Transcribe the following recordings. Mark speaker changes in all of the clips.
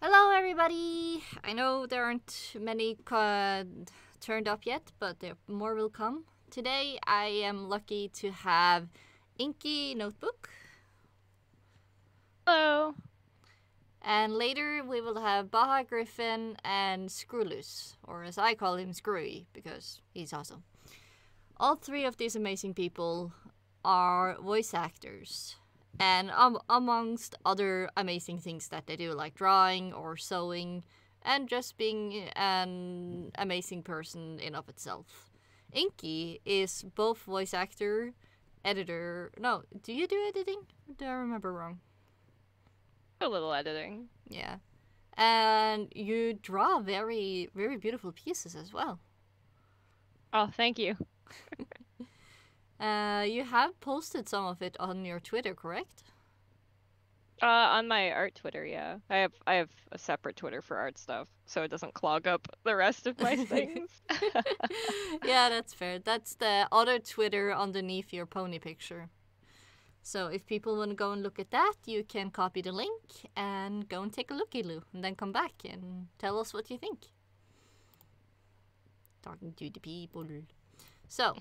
Speaker 1: Hello, everybody! I know there aren't many turned up yet, but more will come. Today, I am lucky to have Inky Notebook,
Speaker 2: Hello.
Speaker 1: and later we will have Baja Gyphon and Scrw Loose, or as I call him, Screwy, because he's awesome. All three of these amazing people are voice actors. And amongst other amazing things that they do, like drawing or sewing, and just being an amazing person in of itself. Inky is both voice actor, editor. No, do you do editing? Or do I remember wrong?
Speaker 2: A little editing.
Speaker 1: Yeah. And you draw very, very beautiful pieces as well.
Speaker 2: Oh, thank you.
Speaker 1: You have posted some of it on your Twitter, correct?
Speaker 2: On my art Twitter, yeah. I have a separate Twitter for art stuff, so it doesn't clog up the rest of my things.
Speaker 1: Yeah, that's fair. That's the other Twitter underneath your pony picture. So if people want to go and look at that, you can copy the link and go and take a looky-loo, and then come back and tell us what you think. Talking to the people. So,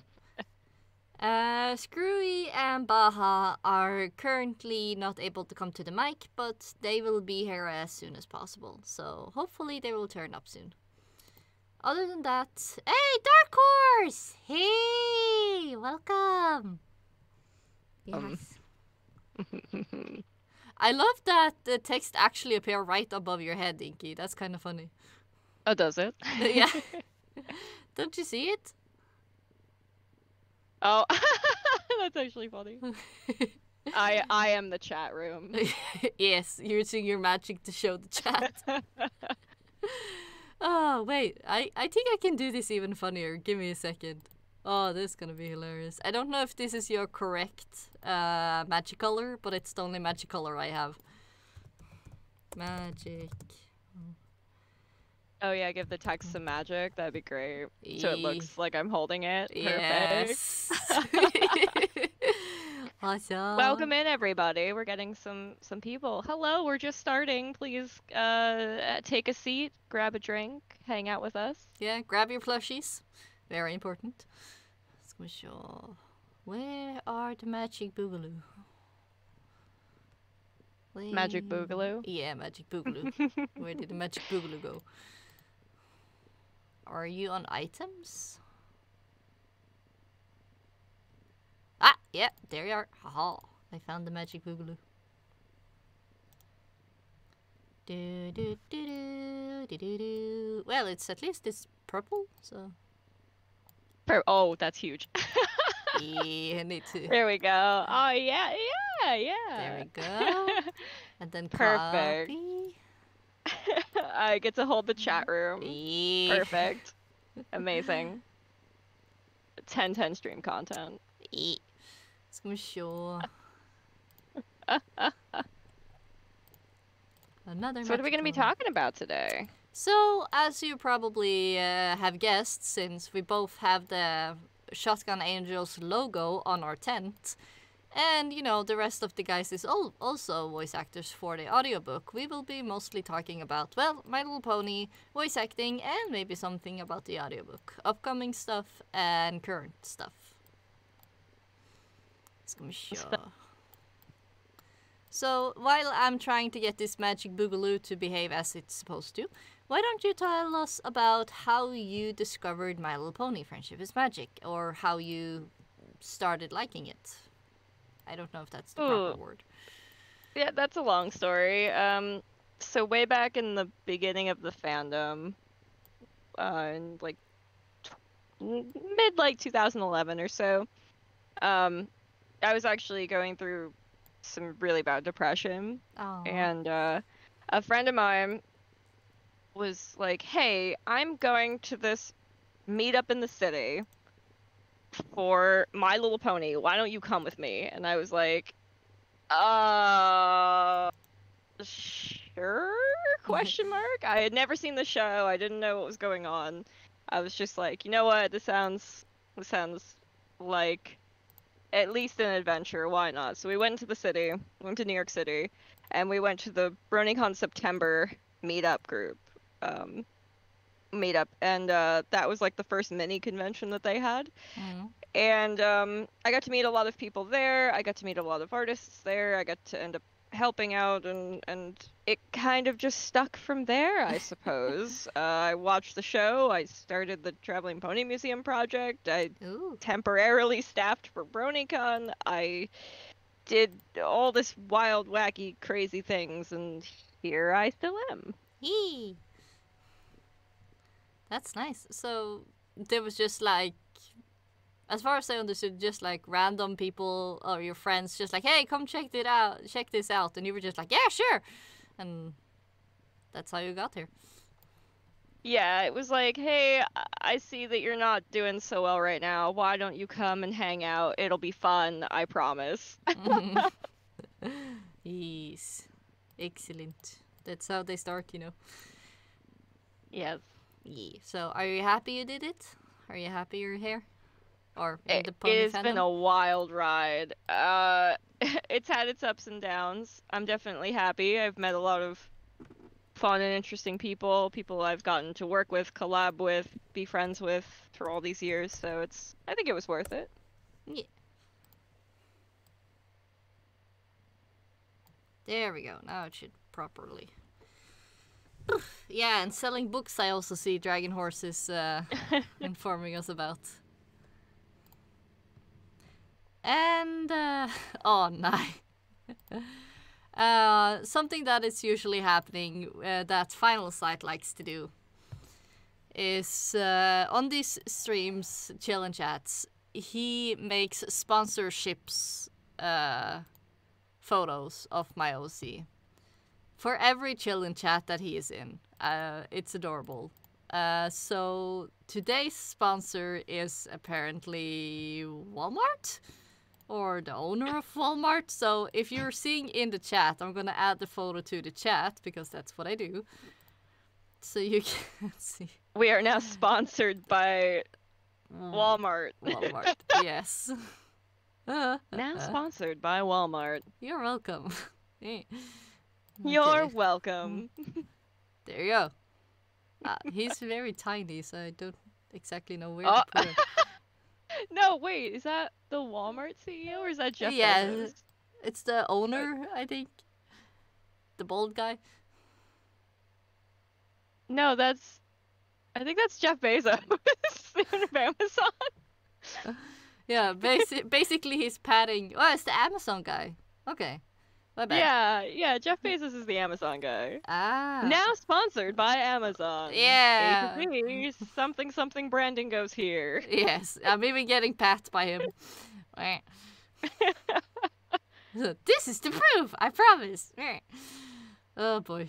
Speaker 1: Screwy and Baja are currently not able to come to the mic, but they will be here as soon as possible. So hopefully they will turn up soon. Other than that, hey, Dark Horse! Hey, welcome. Yes. I love that the text actually appear right above your head, Inky. That's kind of funny.
Speaker 2: Oh, does it?
Speaker 1: Yeah. Don't you see it?
Speaker 2: Oh, that's actually funny. I am the chat room.
Speaker 1: Yes, using your magic to show the chat. Oh, wait. I think I can do this even funnier. Give me a second. Oh, this is gonna be hilarious. I don't know if this is your correct magic color, but it's the only magic color I have. Magic.
Speaker 2: Oh yeah, give the text some magic. That'd be great. So it looks like I'm holding it.
Speaker 1: Yes.
Speaker 2: Perfect.
Speaker 1: Awesome.
Speaker 2: Welcome in, everybody. We're getting some people. Hello, we're just starting. Please take a seat, grab a drink, hang out with us.
Speaker 1: Yeah, grab your plushies. Very important. Let's show. Where are the magic boogaloo?
Speaker 2: Magic Boogaloo?
Speaker 1: Yeah, magic boogaloo. Where did the magic boogaloo go? Are you on items? Ah, yeah, there you are. Haha, I found the magic boogaloo. Do, do, do, do, do, do, do. Well, it's at least it's purple, so.
Speaker 2: Oh, that's huge.
Speaker 1: Yeah, I need to.
Speaker 2: There we go. Oh, yeah.
Speaker 1: There we go. And then
Speaker 2: Perfect.
Speaker 1: copy.
Speaker 2: I get to hold the chat room.
Speaker 1: Yeah.
Speaker 2: Perfect. Amazing. 10/10 stream content.
Speaker 1: Yeah. Ska vi se. Another.
Speaker 2: So what are we going to be talking about today?
Speaker 1: So, as you probably have guessed, since we both have the Shotgun Angels logo on our tent, and you know, the rest of the guys is also voice actors for the audiobook, we will be mostly talking about, well, My Little Pony, voice acting, and maybe something about the audiobook. Upcoming stuff and current stuff. So, while I'm trying to get this magic boogaloo to behave as it's supposed to, why don't you tell us about how you discovered My Little Pony Friendship is Magic, or how you started liking it? I don't know if that's the proper word.
Speaker 2: Yeah, that's a long story. So way back in the beginning of the fandom, in like mid 2011 or so, I was actually going through some really bad depression.
Speaker 1: Aww.
Speaker 2: And a friend of mine was like, hey, I'm going to this meetup in the city for My Little Pony. Why don't you come with me? And I was like, sure? Question mark. I had never seen the show. I didn't know what was going on. I was just like, you know what? This sounds like at least an adventure. Why not? So we went to the city, went to New York City, and we went to the BronyCon September meetup group. Meetup, and that was like the first mini convention that they had.
Speaker 1: Mm.
Speaker 2: And I got to meet a lot of people there. I got to meet a lot of artists there. I got to end up helping out, and it kind of just stuck from there, I suppose. I watched the show. I started the Traveling Pony Museum project. I
Speaker 1: Ooh.
Speaker 2: temporarily staffed for BronyCon. I did all this wild, wacky, crazy things, and here I still am.
Speaker 1: Yee. That's nice. So there was just like, as far as I understood, just like random people or your friends, just like, hey, come check this out, and you were just like, yeah, sure, and that's how you got here.
Speaker 2: Yeah, it was like, hey, I see that you're not doing so well right now. Why don't you come and hang out? It'll be fun, I promise.
Speaker 1: Yes, excellent. That's how they start, you know.
Speaker 2: Yes.
Speaker 1: Yeah. So, are you happy you did it? Are you happy you're here? Or in the pony
Speaker 2: It's
Speaker 1: fandom?
Speaker 2: been a wild ride. It's had its ups and downs. I'm definitely happy. I've met a lot of fun and interesting people I've gotten to work with, collab with, be friends with for all these years, so I think it was worth it.
Speaker 1: Yeah. There we go. Now it should properly. Yeah, and selling books I also see Dragon Horse is informing us about. And, oh, no. Something that is usually happening that Final Sight likes to do is on these streams, chill and chats, he makes sponsorships photos of my OC for every chill and chat that he is in. It's adorable. So today's sponsor is apparently Walmart? Or the owner of Walmart. So if you're seeing in the chat, I'm gonna add the photo to the chat because that's what I do. So you can see.
Speaker 2: We are now sponsored by Walmart.
Speaker 1: Walmart, yes.
Speaker 2: Now sponsored by Walmart.
Speaker 1: You're welcome.
Speaker 2: You're welcome.
Speaker 1: There you go. He's very tiny, so I don't exactly know where to put him.
Speaker 2: No, wait, is that the Walmart CEO or is that Jeff Bezos?
Speaker 1: Yeah, it's the owner, I think. The bald guy.
Speaker 2: No, I think that's Jeff Bezos, the owner of Amazon.
Speaker 1: Yeah, basically he's patting. Oh, it's the Amazon guy. Okay, my bad.
Speaker 2: Yeah, Jeff Bezos is the Amazon guy.
Speaker 1: Ah.
Speaker 2: Now sponsored by Amazon.
Speaker 1: Yeah.
Speaker 2: A to B, something branding goes here.
Speaker 1: Yes, I'm even getting pat by him. This is the proof, I promise. Oh boy.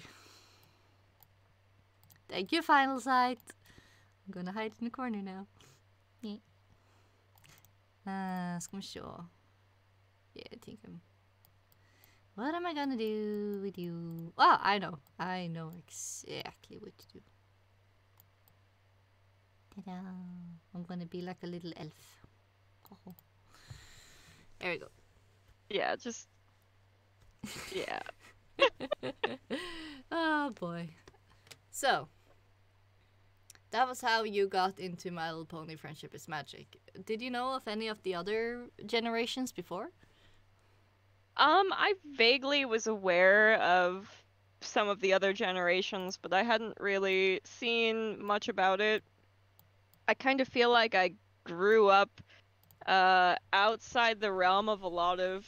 Speaker 1: Thank you, Final Sight. I'm gonna hide in the corner now. Ska vi se. Yeah, I think what am I gonna do with you? Oh, I know. I know exactly what to do. Ta-da. I'm gonna be like a little elf. Oh. There we go.
Speaker 2: Yeah, just... Yeah.
Speaker 1: Oh boy. So, that was how you got into My Little Pony Friendship is Magic. Did you know of any of the other generations before?
Speaker 2: I vaguely was aware of some of the other generations, but I hadn't really seen much about it. I kind of feel like I grew up outside the realm of a lot of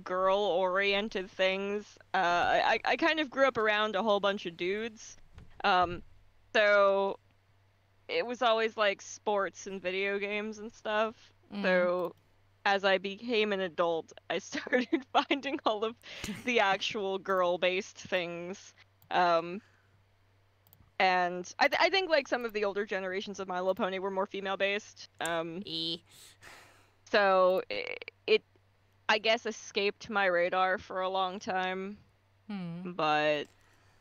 Speaker 2: girl-oriented things. I kind of grew up around a whole bunch of dudes. So it was always like sports and video games and stuff. So as I became an adult, I started finding all of the actual girl-based things. And I think like some of the older generations of My Little Pony were more female-based. So it I guess escaped my radar for a long time. But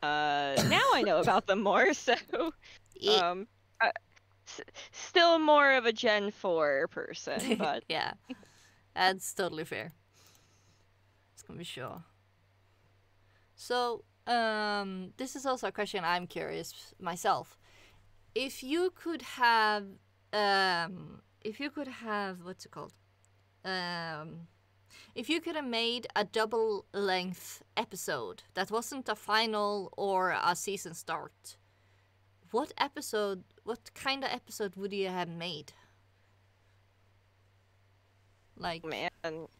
Speaker 2: now I know about them more, so still more of a Gen 4 person, but
Speaker 1: yeah, that's totally fair. It's gonna be sure. So this is also a question I'm curious myself. If you could have, what's it called? If you could have made a double-length episode that wasn't a final or a season start, what kind of episode would you have made? Like,
Speaker 2: Man,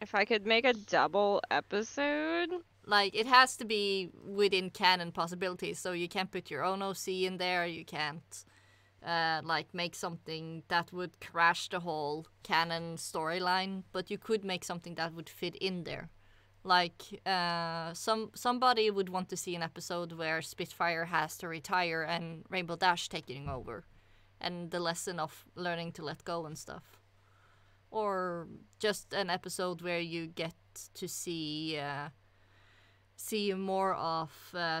Speaker 2: if I could make a double episode,
Speaker 1: like it has to be within canon possibilities, so you can't put your own OC in there, you can't like make something that would crash the whole canon storyline, but you could make something that would fit in there. Like somebody would want to see an episode where Spitfire has to retire and Rainbow Dash taking over, and the lesson of learning to let go and stuff. Or just an episode where you get to see more of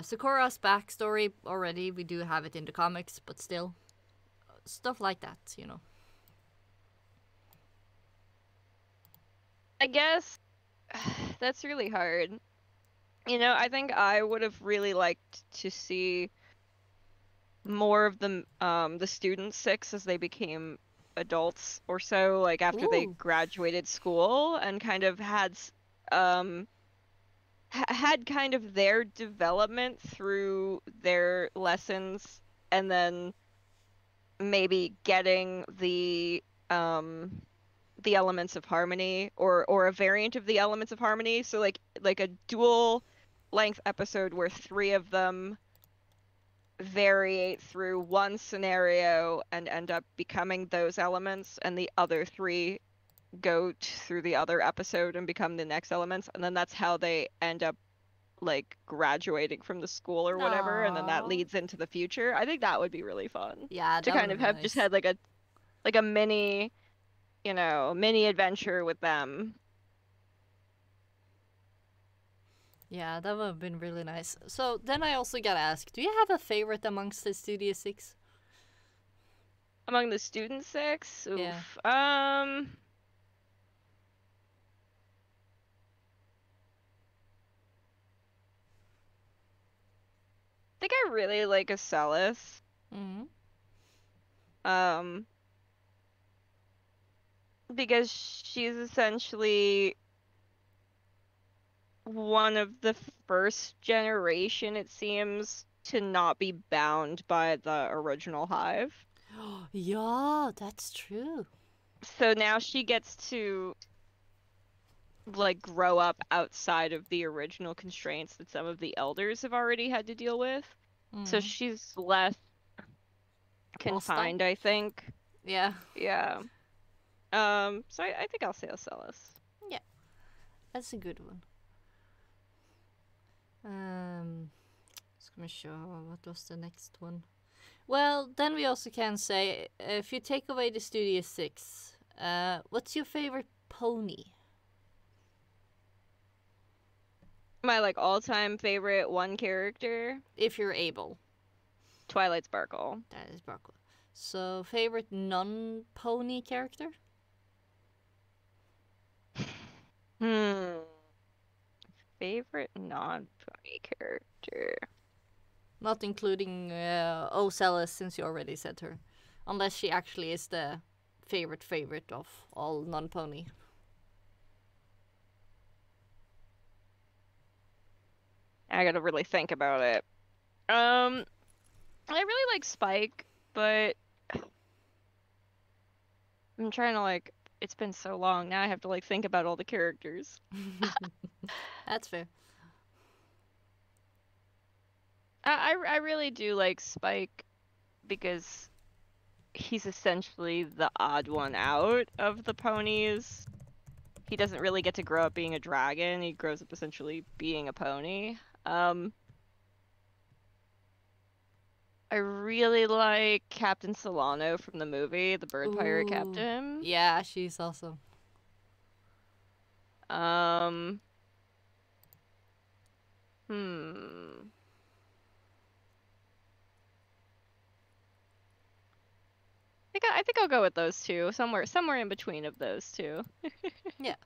Speaker 1: Sakura's backstory already. We do have it in the comics, but still. Stuff like that, you know.
Speaker 2: I guess that's really hard. You know, I think I would have really liked to see more of the student 6 as they became adults or so, like after they graduated school, and kind of had kind of their development through their lessons, and then maybe getting the elements of harmony, or a variant of the elements of harmony, so like a dual length episode where 3 of them variate through one scenario and end up becoming those elements, and the other 3 go through the other episode and become the next elements, and then that's how they end up like graduating from the school or whatever. And then that leads into the future. I think that would be really fun.
Speaker 1: Yeah,
Speaker 2: to kind of have just had like a mini, you know, mini adventure with them.
Speaker 1: Yeah, that would have been really nice. So then I also gotta ask, do you have a favorite amongst the Studio 6?
Speaker 2: Among the student 6? Oof.
Speaker 1: Yeah.
Speaker 2: I think I really like Acellus. Because she's essentially one of the first generation, it seems, to not be bound by the original hive.
Speaker 1: Yeah, that's true.
Speaker 2: So now she gets to like grow up outside of the original constraints that some of the elders have already had to deal with. So she's less confined, I think.
Speaker 1: Yeah.
Speaker 2: Yeah. So I think I'll say Acellus.
Speaker 1: Yeah. That's a good one. Just gonna show what was the next one. Well, then we also can say, if you take away the Studio 6, what's your favorite pony?
Speaker 2: My like all-time favorite one character,
Speaker 1: if you're able.
Speaker 2: Twilight Sparkle.
Speaker 1: That is Sparkle. So, favorite non-pony character?
Speaker 2: Favorite non-pony character.
Speaker 1: Not including Ocellus, since you already said her. Unless she actually is the favorite of all non-pony.
Speaker 2: I gotta really think about it. I really like Spike, but I'm trying to like, it's been so long, now I have to like think about all the characters.
Speaker 1: That's fair.
Speaker 2: I really do like Spike because he's essentially the odd one out of the ponies. He doesn't really get to grow up being a dragon, he grows up essentially being a pony. I really like Captain Solano from the movie, the bird pirate captain.
Speaker 1: Yeah, she's awesome.
Speaker 2: I think I'll go with those two. Somewhere in between of those two.
Speaker 1: Yeah.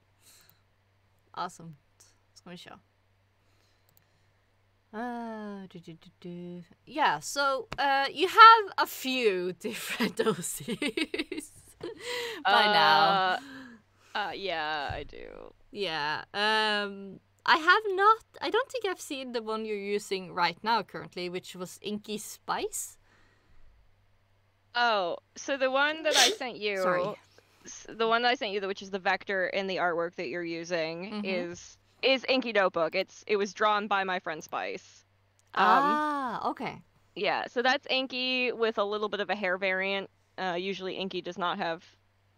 Speaker 1: Awesome. It's gonna show. Yeah, so you have a few different OCs by now.
Speaker 2: Yeah, I do.
Speaker 1: Yeah. I don't think I've seen the one you're using right now currently, which was Inky Spice.
Speaker 2: Oh, so the one that I sent you,
Speaker 1: Sorry.
Speaker 2: the one that I sent you, which is the vector in the artwork that you're using, is Inky Notebook. It was drawn by my friend Spice.
Speaker 1: Okay.
Speaker 2: Yeah, so that's Inky with a little bit of a hair variant. Usually Inky does not have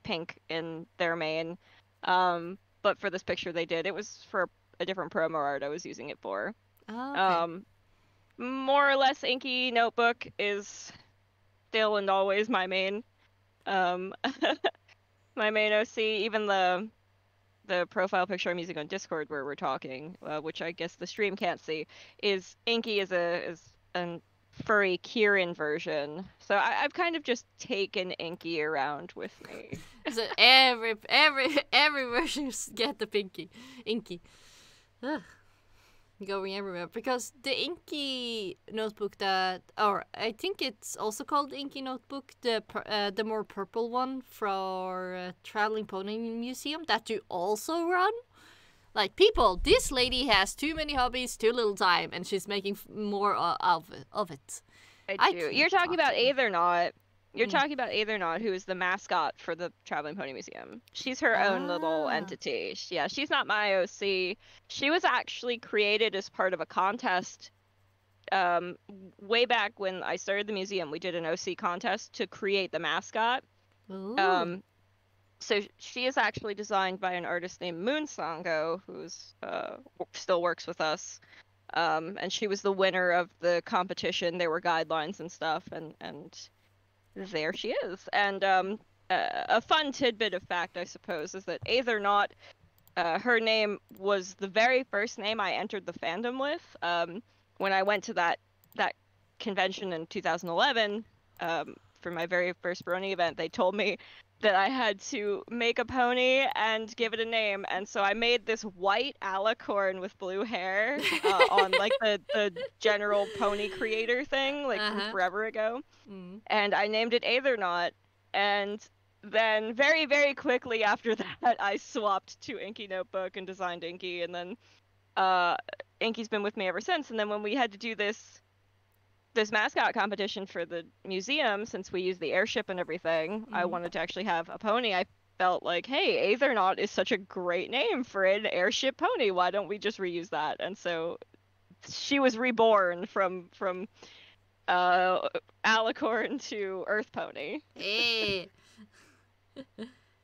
Speaker 2: pink in their main. But for this picture they did. It was for a different promo art I was using it for.
Speaker 1: Okay.
Speaker 2: More or less Inky Notebook is still and always my main. My main OC, even the profile picture I'm using on Discord where we're talking, which I guess the stream can't see, is Inky is a furry Kieran version. So I've kind of just taken Inky around with me.
Speaker 1: So every version get the Inky. Ugh. Going everywhere because the Inky Notebook or I think it's also called Inky Notebook, the more purple one for Traveling Pony Museum that you also run. Like, people, this lady has too many hobbies, too little time, and she's making more of it.
Speaker 2: I do. You're talking about Aethernaut. You're talking about Aethernaut, who is the mascot for the Traveling Pony Museum. She's her own little entity. Yeah, she's not my OC. She was actually created as part of a contest. Way back when I started the museum, we did an OC contest to create the mascot.
Speaker 1: Ooh.
Speaker 2: So she is actually designed by an artist named Moonsongo, who's still works with us. And she was the winner of the competition. There were guidelines and stuff, and there she is. And a fun tidbit of fact, I suppose, is that Aethernaut, her name was the very first name I entered the fandom with. When I went to that convention in 2011 for my very first Brony event, they told me that I had to make a pony and give it a name, and so I made this white alicorn with blue hair on like the general pony creator thing, like from forever ago. And I named it Aethernaut, and then very, very quickly after that I swapped to Inky Notebook and designed Inky, and then Inky's been with me ever since. And then when we had to do this mascot competition for the museum, since we use the airship and everything, I wanted to actually have a pony. I felt like, hey, Aethernaut is such a great name for an airship pony. Why don't we just reuse that? And so she was reborn from alicorn to earth pony.
Speaker 1: Hey.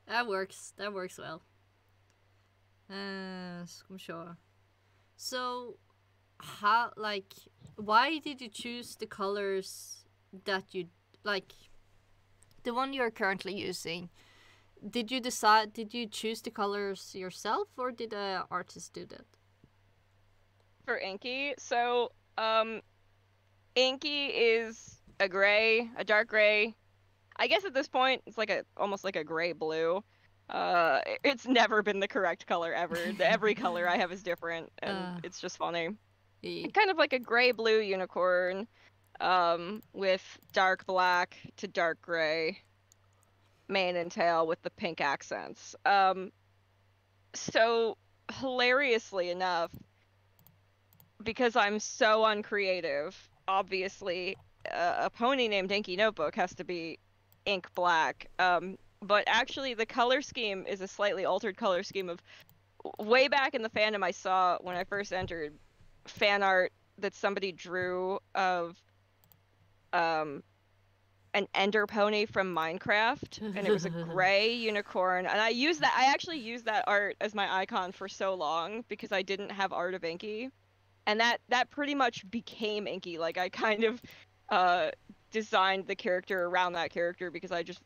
Speaker 1: That works well. I'm sure. So, why did you choose the colors that you like? The one you're currently using. Did you choose the colors yourself, or did the artist do that?
Speaker 2: For Inky, so Inky is a dark gray. I guess at this point it's like almost like a gray blue. It's never been the correct color ever. Every color I have is different, and it's just funny. Kind of like a gray blue unicorn, with dark black to dark gray mane and tail with the pink accents. So hilariously enough, because I'm so uncreative, obviously a pony named Inky Notebook has to be ink black. But actually the color scheme is a slightly altered color scheme of way back in the fandom. I saw when I first entered fan art that somebody drew of an ender pony from Minecraft, and it was a gray unicorn, and I actually used that art as my icon for so long because I didn't have art of Inky, and that pretty much became Inky. Like, I kind of designed the character around that character because I just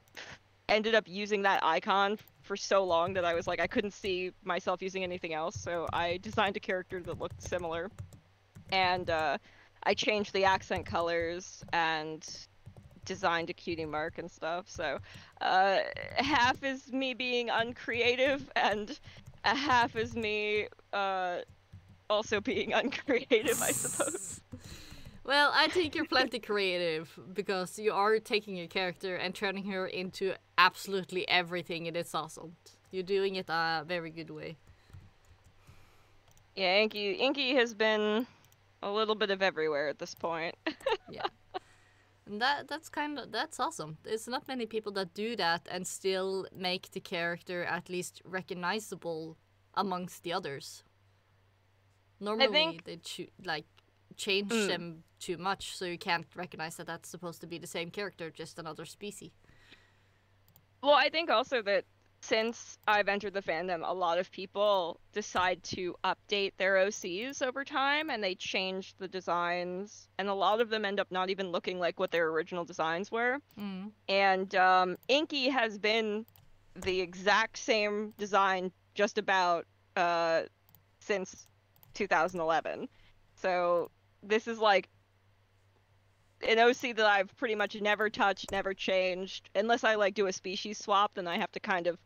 Speaker 2: ended up using that icon for so long that I was like, I couldn't see myself using anything else, so I designed a character that looked similar. And I changed the accent colors and designed a cutie mark and stuff. So half is me being uncreative, and a half is me also being uncreative, I suppose.
Speaker 1: Well, I think you're plenty creative because you are taking a character and turning her into absolutely everything, and it's awesome. You're doing it a very good way.
Speaker 2: Yeah, Inky has been a little bit of everywhere at this point.
Speaker 1: Yeah. And that's awesome. There's not many people that do that and still make the character at least recognizable amongst the others. Normally they change them too much, so you can't recognize that that's supposed to be the same character, just another species.
Speaker 2: Well, I think also that since I've entered the fandom, a lot of people decide to update their OCs over time, and they change the designs, and a lot of them end up not even looking like what their original designs were. And Inky has been the exact same design just about since 2011. So this is like an OC that I've pretty much never touched, never changed. Unless I like do a species swap, then I have to kind of,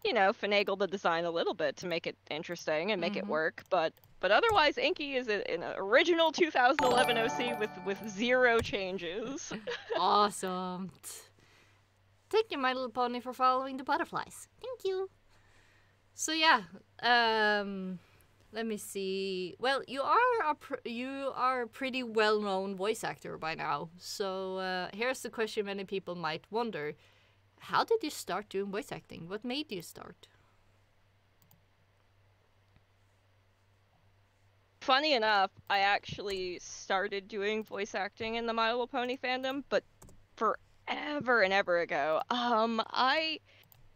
Speaker 2: you know, finagle the design a little bit to make it interesting and make it work. But otherwise, Inky is an original 2011 OC with 0 changes.
Speaker 1: Awesome. Thank you, My Little Pony, for following the butterflies. Thank you. So yeah, let me see. Well, you are a pretty well-known voice actor by now. So here's the question many people might wonder: how did you start doing voice acting? What made you start?
Speaker 2: Funny enough, I actually started doing voice acting in the My Little Pony fandom, but forever and ever ago. I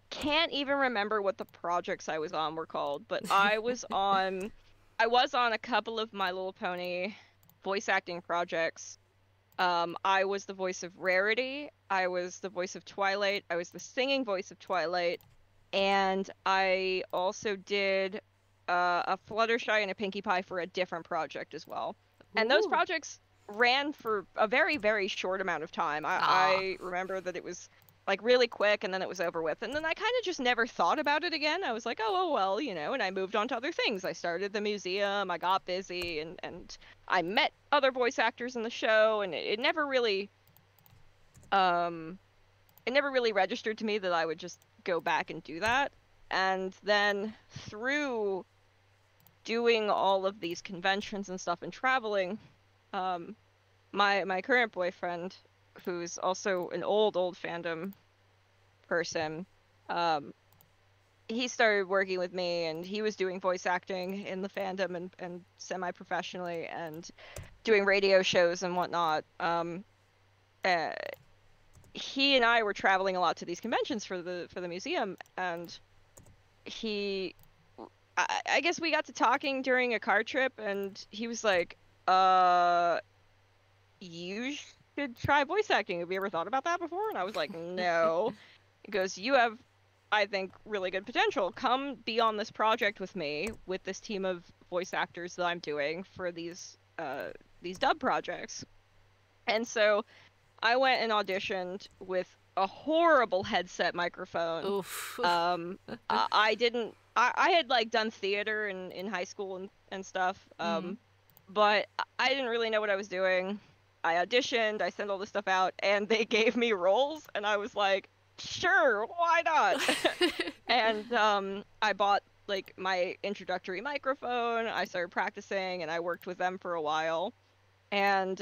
Speaker 2: can't even remember what the projects I was on were called, but I was on a couple of My Little Pony voice acting projects. I was the voice of Rarity, I was the voice of Twilight, I was the singing voice of Twilight, and I also did a Fluttershy and a Pinkie Pie for a different project as well. And those projects ran for a very, very short amount of time. I remember that it was like really quick, and then it was over with. And then I kind of just never thought about it again. I was like, oh, well, you know, and I moved on to other things. I started the museum, I got busy, and I met other voice actors in the show, and it never really registered to me that I would just go back and do that. And then through doing all of these conventions and stuff and traveling, my current boyfriend, who's also an old fandom person, he started working with me, and he was doing voice acting in the fandom and semi-professionally, and doing radio shows and whatnot. He and I were traveling a lot to these conventions for the museum, and I guess we got to talking during a car trip, and he was like, you should try voice acting. Have you ever thought about that before? And I was like, no. He goes, you have, I think, really good potential. Come be on this project with me, with this team of voice actors that I'm doing for these dub projects. And so I went and auditioned with a horrible headset microphone.
Speaker 1: Oof.
Speaker 2: I had like done theater in high school and stuff, but I didn't really know what I was doing. I auditioned, I sent all this stuff out, and they gave me roles, and I was like, sure, why not? And I bought like my introductory microphone, I started practicing, and I worked with them for a while. And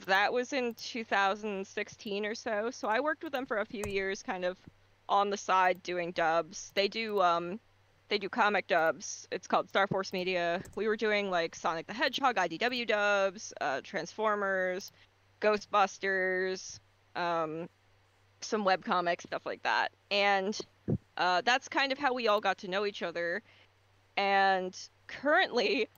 Speaker 2: that was in 2016 or so. So I worked with them for a few years, kind of on the side doing dubs. They do comic dubs. It's called Star Force Media. We were doing like Sonic the Hedgehog IDW dubs, Transformers, Ghostbusters, some webcomics, stuff like that. And that's kind of how we all got to know each other. And currently,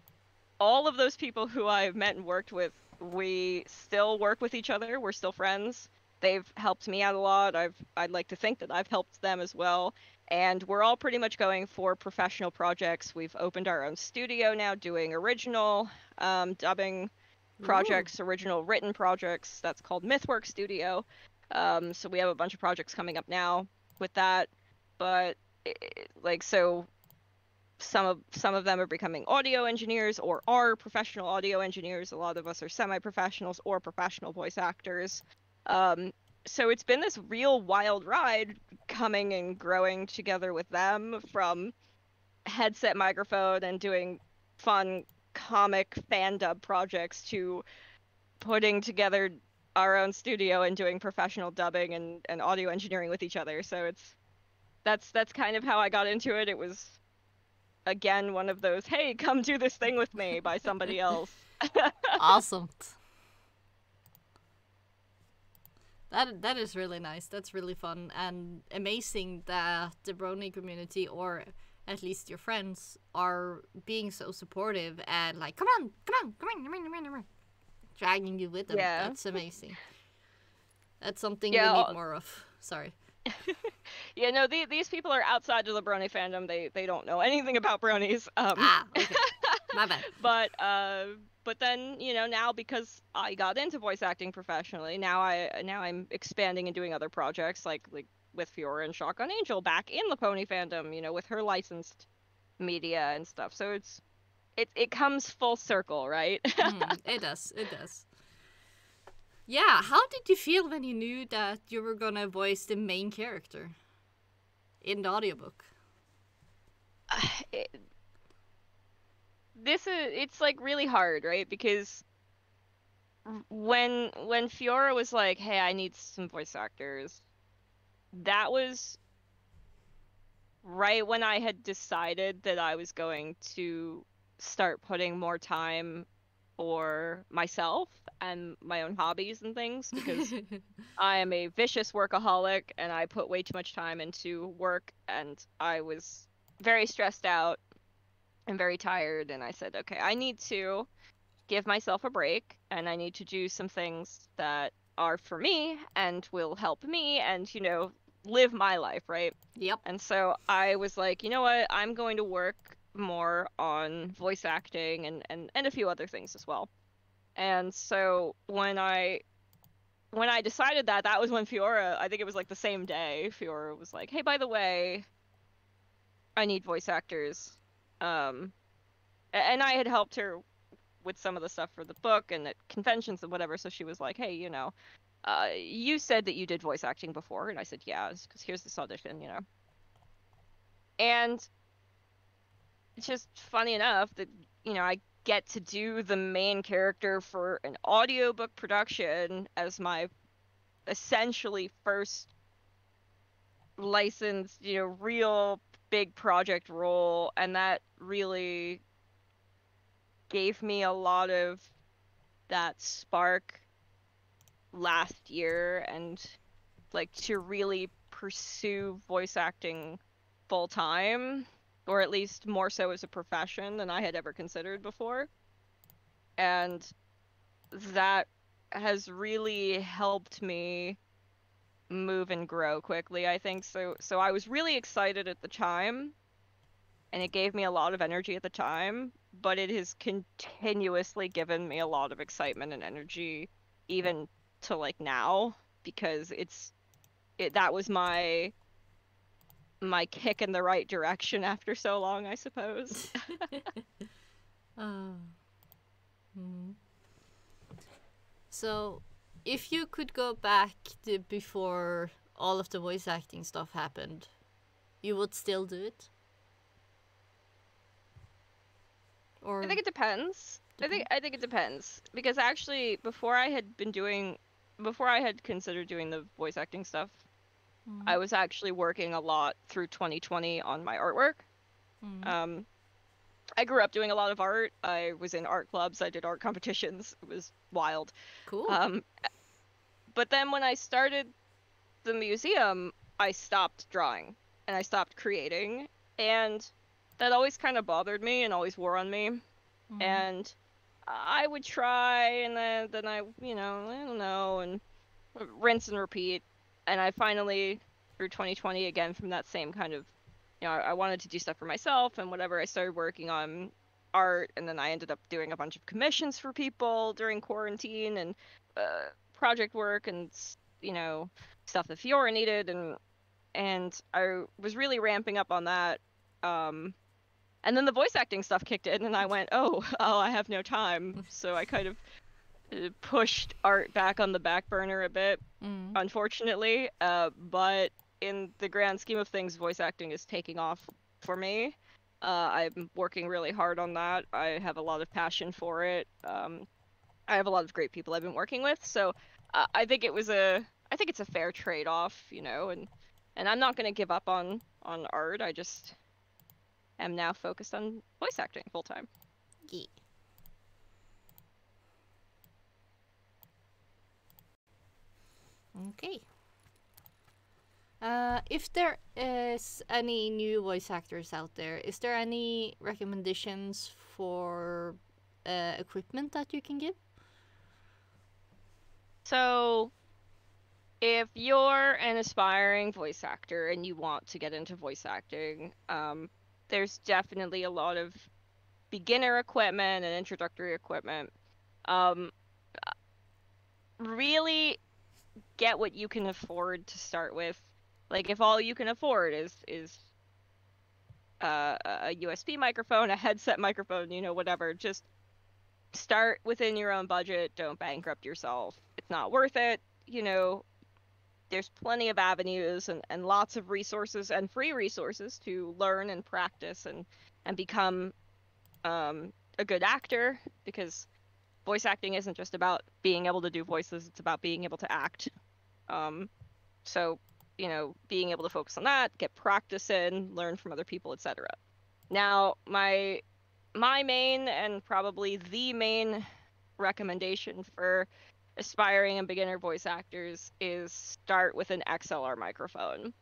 Speaker 2: all of those people who I've met and worked with, we still work with each other. We're still friends. They've helped me out a lot. I'd like to think that I've helped them as well. And we're all pretty much going for professional projects. We've opened our own studio now, doing original dubbing projects, original written projects. That's called Mythworks Studio. So we have a bunch of projects coming up now with that. But so some of them are becoming audio engineers or are professional audio engineers. A lot of us are semi-professionals or professional voice actors. So it's been this real wild ride coming and growing together with them, from headset microphone and doing fun comic fan dub projects to putting together our own studio and doing professional dubbing and audio engineering with each other. So that's kind of how I got into it. It was, again, one of those, hey, come do this thing with me, by somebody else.
Speaker 1: Awesome. That is really nice. That's really fun and amazing that the Brony community, or at least your friends, are being so supportive and like, come on, dragging you with them.
Speaker 2: Yeah.
Speaker 1: That's amazing. That's something
Speaker 2: Yeah,
Speaker 1: we need more of. Sorry.
Speaker 2: Yeah, no, these people are outside of the Brony fandom. They don't know anything about Bronies.
Speaker 1: Okay. My bad.
Speaker 2: But then, now, because I got into voice acting professionally, now I'm expanding and doing other projects like with Fiora and Shotgun Angel back in the pony fandom, with her licensed media and stuff. So it comes full circle, right?
Speaker 1: It does. Yeah, how did you feel when you knew that you were gonna voice the main character in the audiobook?
Speaker 2: It's like really hard, right? Because when Fiora was like, "Hey, I need some voice actors," that was right when I had decided that I was going to start putting more time for myself and my own hobbies and things, because I am a vicious workaholic and I put way too much time into work, and I was very stressed out and very tired, and I said, okay, I need to give myself a break, and I need to do some things that are for me and will help me and, live my life, right?
Speaker 1: Yep.
Speaker 2: And so I was like, you know what? I'm going to work more on voice acting and a few other things as well. And so when I decided that was when Fiora, I think it was like the same day, Fiora was like, hey, by the way, I need voice actors. And I had helped her with some of the stuff for the book and at conventions and whatever. So she was like, hey, you said that you did voice acting before. And I said, yeah, because here's this audition, And it's just funny enough that, I get to do the main character for an audiobook production as my essentially first licensed, real big project role. And that really gave me a lot of that spark last year, and like to really pursue voice acting full time, or at least more so as a profession than I had ever considered before. And that has really helped me move and grow quickly, I think. So I was really excited at the time, and it gave me a lot of energy at the time, but it has continuously given me a lot of excitement and energy even to like now, because that was my kick in the right direction after so long, I suppose.
Speaker 1: So, if you could go back to before all of the voice acting stuff happened, you would still do it? Or
Speaker 2: I think it depends. I think it depends, because actually before I had considered doing the voice acting stuff, I was actually working a lot through 2020 on my artwork. I grew up doing a lot of art. I was in art clubs. I did art competitions. It was wild.
Speaker 1: Cool.
Speaker 2: But then when I started the museum, I stopped drawing and I stopped creating, and that always kind of bothered me and always wore on me. And I would try, and then I, I don't know, and rinse and repeat. And I finally, through 2020 again, from that same kind of, I wanted to do stuff for myself and whatever, I started working on art, and then I ended up doing a bunch of commissions for people during quarantine, and project work, and stuff that Fiora needed, and I was really ramping up on that. And then the voice acting stuff kicked in, and I went, oh, I have no time. So I kind of pushed art back on the back burner a bit, unfortunately. But in the grand scheme of things, voice acting is taking off for me. I'm working really hard on that. I have a lot of passion for it. I have a lot of great people I've been working with, so I think it's a fair trade-off, you know, and I'm not gonna give up on art. I just am now focused on voice acting full time.
Speaker 1: Yeah. Okay. If there is any new voice actors out there, is there any recommendations for equipment that you can give?
Speaker 2: So, if you're an aspiring voice actor and you want to get into voice acting, there's definitely a lot of beginner equipment and introductory equipment. Really get what you can afford to start with. Like, if all you can afford is a USB microphone, a headset microphone, you know, whatever, just start within your own budget. Don't bankrupt yourself. It's not worth it. You know, there's plenty of avenues and lots of resources and free resources to learn and practice and become a good actor, because voice acting isn't just about being able to do voices, it's about being able to act. So, you know, being able to focus on that, get practice in, learn from other people, etc. Now, my main and probably the main recommendation for aspiring and beginner voice actors is start with an XLR microphone,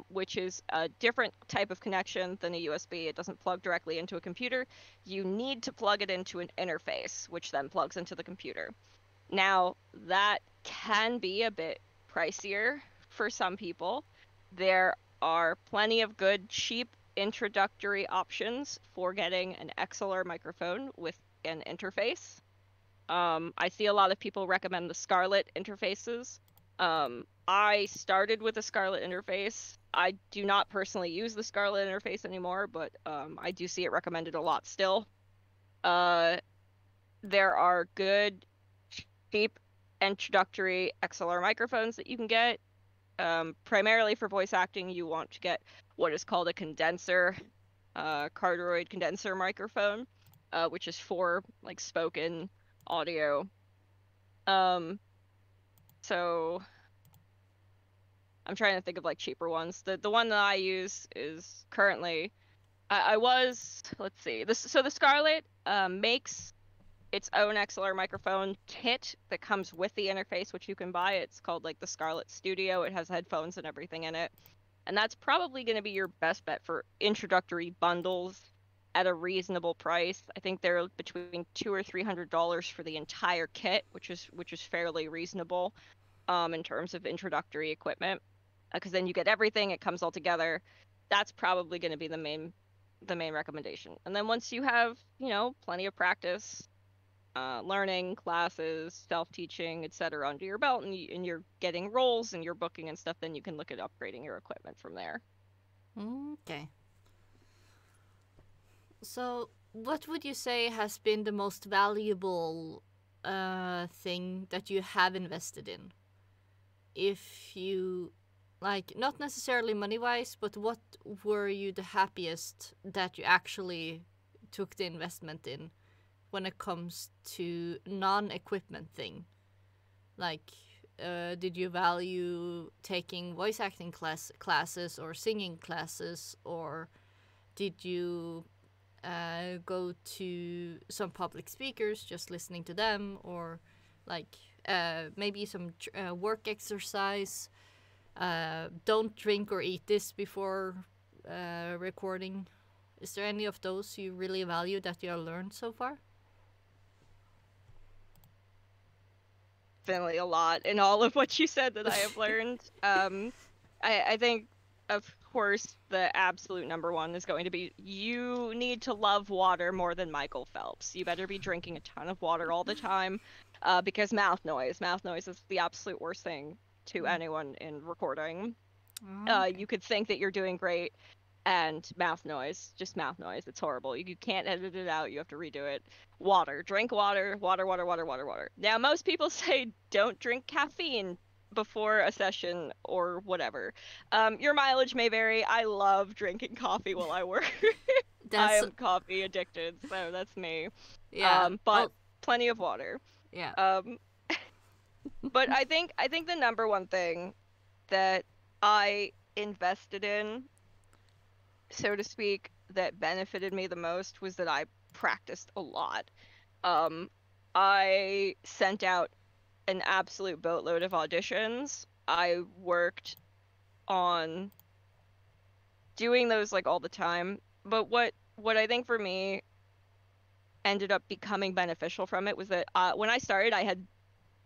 Speaker 2: which is a different type of connection than a USB. It doesn't plug directly into a computer. You need to plug it into an interface, which then plugs into the computer. Now, that can be a bit pricier for some people. There are plenty of good, cheap introductory options for getting an XLR microphone with an interface. I see a lot of people recommend the Scarlett interfaces. I started with a Scarlett interface. I do not personally use the Scarlett interface anymore, but I do see it recommended a lot still. There are good, cheap, introductory XLR microphones that you can get. Primarily for voice acting, you want to get what is called a condenser, cardioid condenser microphone, which is for like spoken audio. So I'm trying to think of like cheaper ones. The one that I use is currently, let's see, so the Scarlett makes its own XLR microphone kit that comes with the interface, which you can buy. It's called like the Scarlett Studio. It has headphones and everything in it. And that's probably going to be your best bet for introductory bundles at a reasonable price. I think they're between $200 or $300 for the entire kit, which is fairly reasonable in terms of introductory equipment. Because then you get everything, it comes all together. That's probably going to be the main recommendation. And then once you have, you know, plenty of practice, learning, classes, self-teaching, etc. under your belt, and you're getting roles and you're booking and stuff, then you can look at upgrading your equipment from there.
Speaker 1: Okay. So, what would you say has been the most valuable thing that you have invested in? If you, like, not necessarily money-wise, but what were you the happiest that you actually took the investment in when it comes to non-equipment thing? Like, did you value taking voice acting classes or singing classes, or did you go to some public speakers, just listening to them, or like maybe some work exercise? Don't drink or eat this before recording. Is there any of those you really value that you have learned so far?
Speaker 2: Definitely a lot in all of what you said that I have learned. I think, of course, the absolute number one is going to be you need to love water more than Michael Phelps. You better be drinking a ton of water all the time, because mouth noise is the absolute worst thing to anyone in recording.
Speaker 1: Okay.
Speaker 2: You could think that you're doing great, and mouth noise. Just mouth noise. It's horrible. You can't edit it out. You have to redo it. Water. Drink water. Water, water, water, water, water. Now, most people say don't drink caffeine before a session or whatever. Your mileage may vary. I love drinking coffee while I work. I
Speaker 1: That's
Speaker 2: am coffee addicted, so that's me.
Speaker 1: yeah.
Speaker 2: But plenty of water.
Speaker 1: Yeah.
Speaker 2: But I think the number one thing that I invested in, so to speak, that benefited me the most was that I practiced a lot. I sent out an absolute boatload of auditions. I worked on doing those like all the time. But what I think for me ended up becoming beneficial from it was that when I started, I had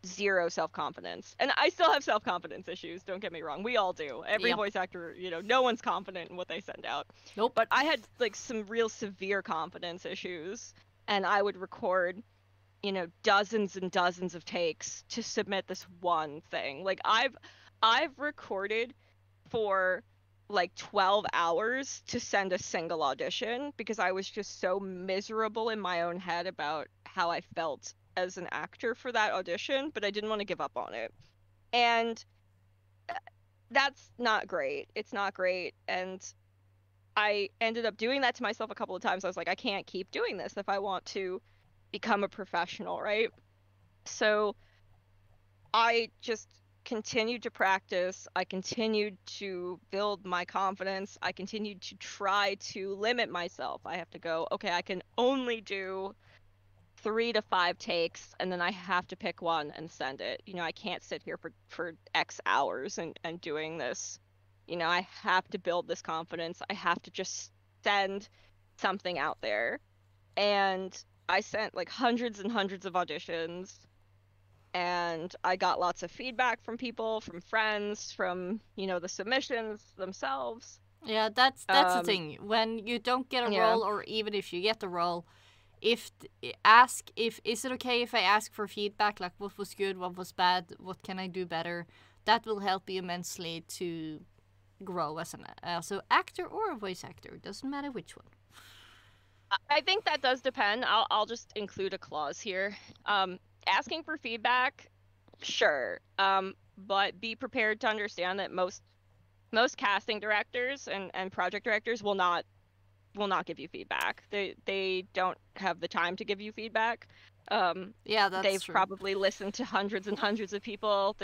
Speaker 2: zero self-confidence, and I still have self-confidence issues, don't get me wrong, we all do. Every
Speaker 1: Yep.
Speaker 2: voice actor, no one's confident in what they send out.
Speaker 1: Nope.
Speaker 2: But I had like some real severe confidence issues, and I would record dozens and dozens of takes to submit this one thing. Like I've recorded for like 12 hours to send a single audition because I was just so miserable in my own head about how I felt as an actor for that audition, but I didn't want to give up on it. And that's not great. It's not great. And I ended up doing that to myself a couple of times. I was like, I can't keep doing this if I want to become a professional, right? So I just continued to practice. I continued to build my confidence. I continued to try to limit myself. I have to go, okay, I can only do 3 to 5 takes, and then I have to pick one and send it. I can't sit here for X hours and doing this. I have to build this confidence. I have to just send something out there. And I sent like hundreds and hundreds of auditions, and I got lots of feedback from people, from friends, from, the submissions themselves.
Speaker 1: Yeah, that's the thing. When you don't get a
Speaker 2: Yeah.
Speaker 1: role, or even if you get the role, is it okay if I ask for feedback, like what was good, what was bad, what can I do better? That will help you immensely to grow as an actor or a voice actor. Doesn't matter which one.
Speaker 2: I think that does depend. I'll just include a clause here. Asking for feedback, sure. But be prepared to understand that most casting directors and project directors will not give you feedback. They don't have the time to give you feedback.
Speaker 1: Yeah, that's
Speaker 2: they've
Speaker 1: true.
Speaker 2: probably listened to hundreds and hundreds of people.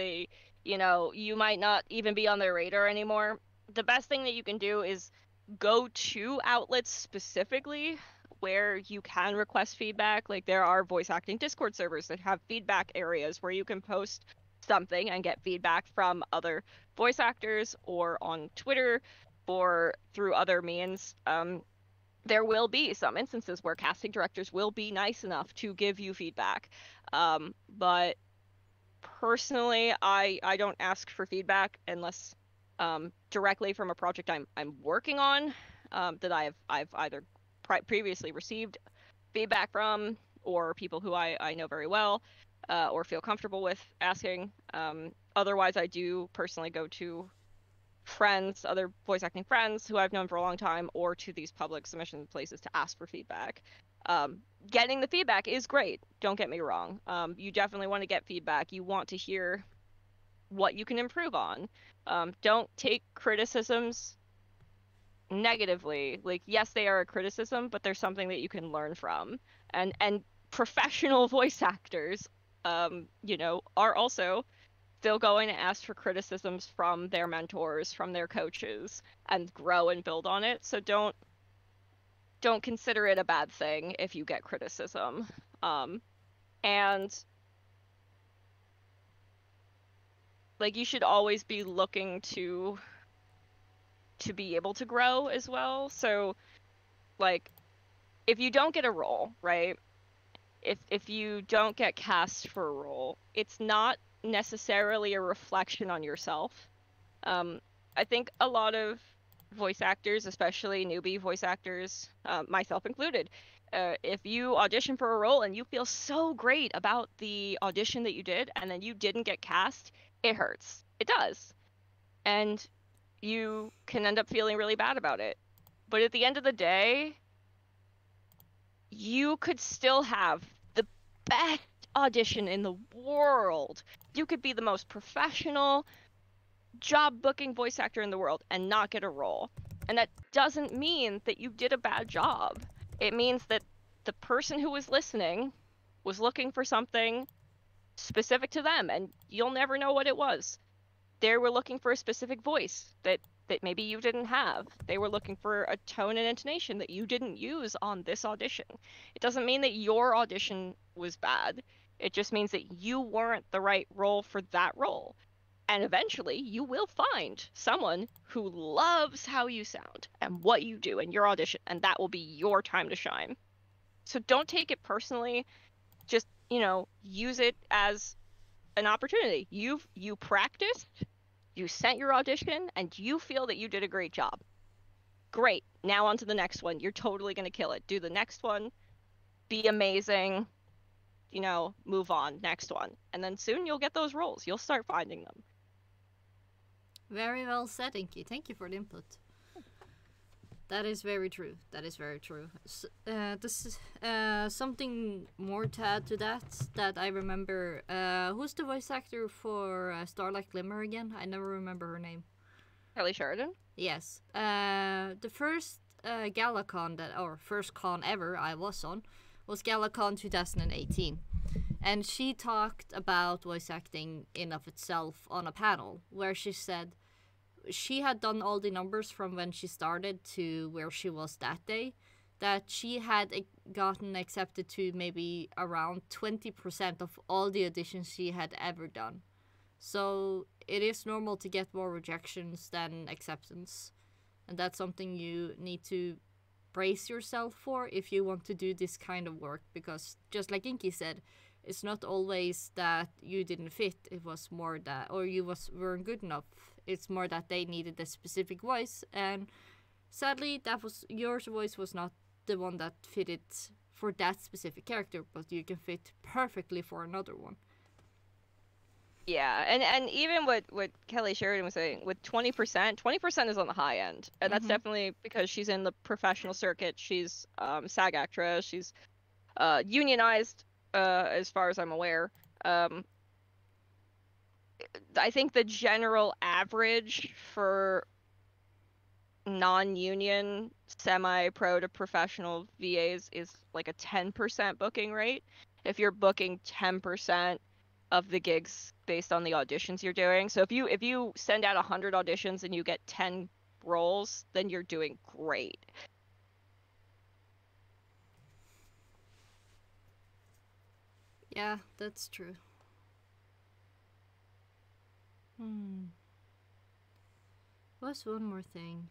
Speaker 2: You might not even be on their radar anymore. The best thing that you can do is go to outlets specifically where you can request feedback. Like there are voice acting Discord servers that have feedback areas where you can post something and get feedback from other voice actors, or on Twitter, or through other means. There will be some instances where casting directors will be nice enough to give you feedback. But personally, I don't ask for feedback unless directly from a project I'm working on, that I've either previously received feedback from, or people who I know very well, or feel comfortable with asking. Otherwise, I do personally go to friends, other voice acting friends who I've known for a long time, or to these public submission places to ask for feedback. Getting the feedback is great, don't get me wrong. You definitely want to get feedback. You want to hear what you can improve on. Don't take criticisms negatively. Like, yes, they are a criticism, but there's something that you can learn from. And professional voice actors, are also still going to ask for criticisms from their mentors, from their coaches, and grow and build on it. So don't consider it a bad thing if you get criticism. And like, you should always be looking to be able to grow as well. So like, if you don't get a role, right? If you don't get cast for a role, it's not necessarily a reflection on yourself. I think a lot of voice actors, especially newbie voice actors, myself included, if you audition for a role and you feel so great about the audition that you did, and then you didn't get cast, it hurts. It does. And you can end up feeling really bad about it. But at the end of the day, you could still have the best audition in the world. You could be the most professional job booking voice actor in the world and not get a role. And that doesn't mean that you did a bad job. It means that the person who was listening was looking for something specific to them, and you'll never know what it was. They were looking for a specific voice that maybe you didn't have. They were looking for a tone and intonation that you didn't use on this audition. It doesn't mean that your audition was bad. It just means that you weren't the right role for that role. And eventually, you will find someone who loves how you sound and what you do in your audition, and that will be your time to shine. So don't take it personally. Just, use it as an opportunity. You practiced, you sent your audition, and you feel that you did a great job. Great. Now on to the next one. You're totally going to kill it. Do the next one. Be amazing. Move on. Next one. And then soon you'll get those roles. You'll start finding them.
Speaker 1: Very well said, Inky. Thank you for the input. That is very true. This is something more to add to that I remember. Who's the voice actor for Starlight Glimmer again? I never remember her name.
Speaker 2: Kelly Sheridan?
Speaker 1: Yes. The first GalaCon first con ever I was on was GalaCon 2018. And she talked about voice acting in of itself on a panel where she said she had done all the numbers from when she started to where she was that day, that she had gotten accepted to maybe around 20% of all the auditions she had ever done. So it is normal to get more rejections than acceptance. And that's something you need to brace yourself for if you want to do this kind of work, because just like Inky said, it's not always that you didn't fit. It was more that, or you weren't good enough. It's more that they needed a specific voice, and sadly, your voice was not the one that fitted for that specific character, but you can fit perfectly for another one.
Speaker 2: Yeah, and even what Kelly Sheridan was saying, with 20% is on the high end, and that's definitely because she's in the professional circuit. She's SAG actress. She's unionized, as far as I'm aware. I think the general average for non-union semi-pro to professional VAs is like a 10% booking rate. If you're booking 10% of the gigs based on the auditions you're doing. So if you send out 100 auditions and you get 10 roles, then you're doing great.
Speaker 1: Yeah, that's true. What's one more thing?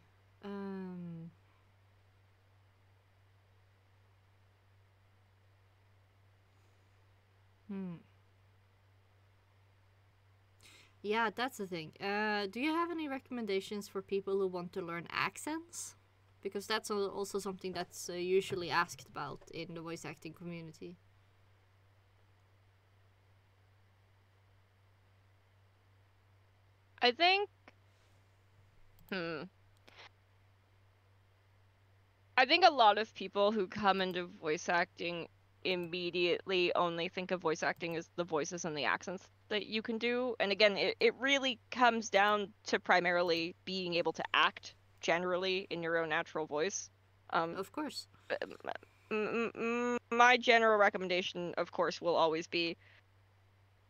Speaker 1: Yeah, that's the thing. Do you have any recommendations for people who want to learn accents? Because that's also something that's usually asked about in the voice acting community.
Speaker 2: I think I think a lot of people who come into voice acting immediately only think of voice acting as the voices and the accents that you can do. And again, it really comes down to primarily being able to act generally in your own natural voice.
Speaker 1: Of course.
Speaker 2: My general recommendation, of course, will always be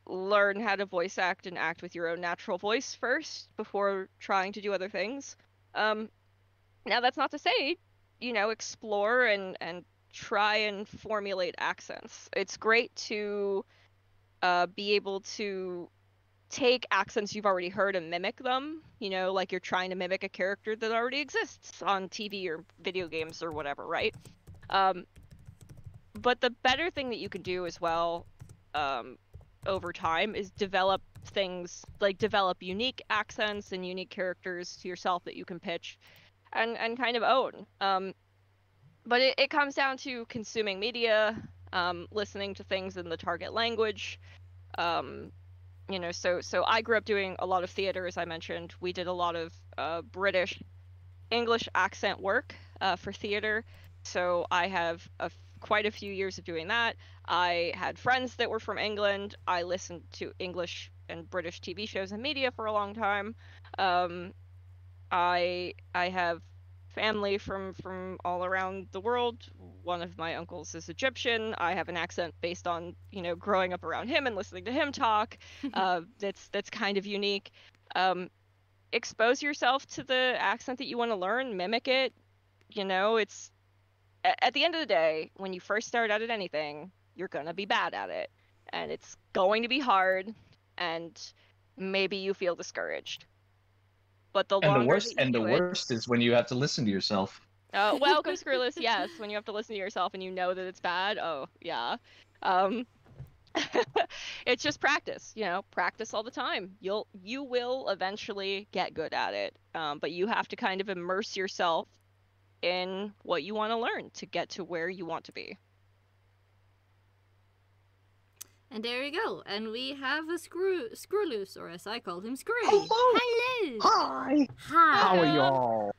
Speaker 2: learn how to voice act and act with your own natural voice first before trying to do other things. Now, that's not to say, explore and try and formulate accents. It's great to be able to take accents you've already heard and mimic them, like you're trying to mimic a character that already exists on TV or video games or whatever, right? But the better thing that you can do as well over time is develop things, like develop unique accents and unique characters to yourself that you can pitch and kind of own. But it comes down to consuming media, listening to things in the target language. So I grew up doing a lot of theater, as I mentioned. We did a lot of British English accent work. for theater. So I have quite a few years of doing that. I had friends that were from England. I listened to English and British TV shows and media for a long time. Um, I have family from all around the world. One of my uncles is Egyptian. I have an accent based on, growing up around him and listening to him talk. That's kind of unique. Expose yourself to the accent that you want to learn, mimic it. It's at the end of the day, when you first start out at anything, you're gonna be bad at it, and it's going to be hard, and maybe you feel discouraged. But the
Speaker 3: And the
Speaker 2: longer
Speaker 3: worst,
Speaker 2: that you
Speaker 3: and the
Speaker 2: do it,
Speaker 3: worst is when you have to listen to yourself.
Speaker 2: welcome, Scrw Loose. Yes, when you have to listen to yourself and you know that it's bad. Oh yeah, um, it's just practice. Practice all the time. You will eventually get good at it. But you have to kind of immerse yourself in what you want to learn to get to where you want to be.
Speaker 1: And there you go. And we have a Screw Loose, or as I call him, Screwy.
Speaker 3: Hello.
Speaker 1: Hello.
Speaker 3: Hi.
Speaker 1: Hi.
Speaker 3: How are y'all?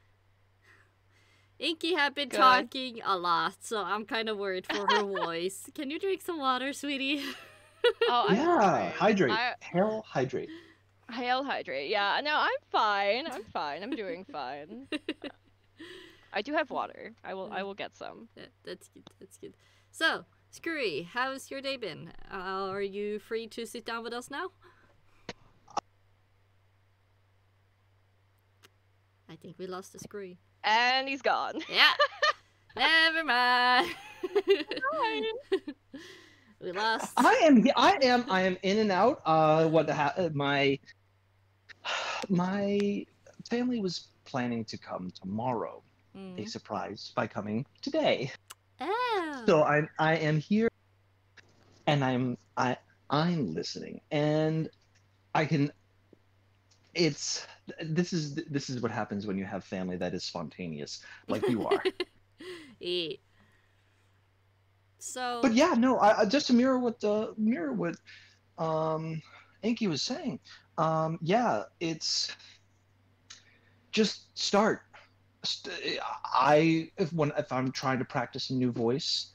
Speaker 1: Inky have been
Speaker 2: Good.
Speaker 1: talking a lot, so I'm kind of worried for her voice. Can you drink some water, sweetie?
Speaker 2: Oh, I'm
Speaker 3: Yeah,
Speaker 2: fine.
Speaker 3: hydrate. Hail, hydrate.
Speaker 2: Hail hydrate. Yeah, no, I'm fine. I'm doing fine. I do have water. I will get some.
Speaker 1: That's good. That's good. So, Screwy, how's your day been? Are you free to sit down with us now? I think we lost the Screwy.
Speaker 2: And he's gone.
Speaker 1: Yeah. Never mind.
Speaker 2: Fine.
Speaker 1: We lost.
Speaker 3: I am in and out. My family was planning to come tomorrow. A surprise by coming today.
Speaker 1: Oh.
Speaker 3: So I am here, and I'm listening, and I can. This is what happens when you have family that is spontaneous, like you are.
Speaker 1: Yeah. So.
Speaker 3: But yeah, no, I just to mirror what Inky was saying. Yeah, it's just start. If I'm trying to practice a new voice,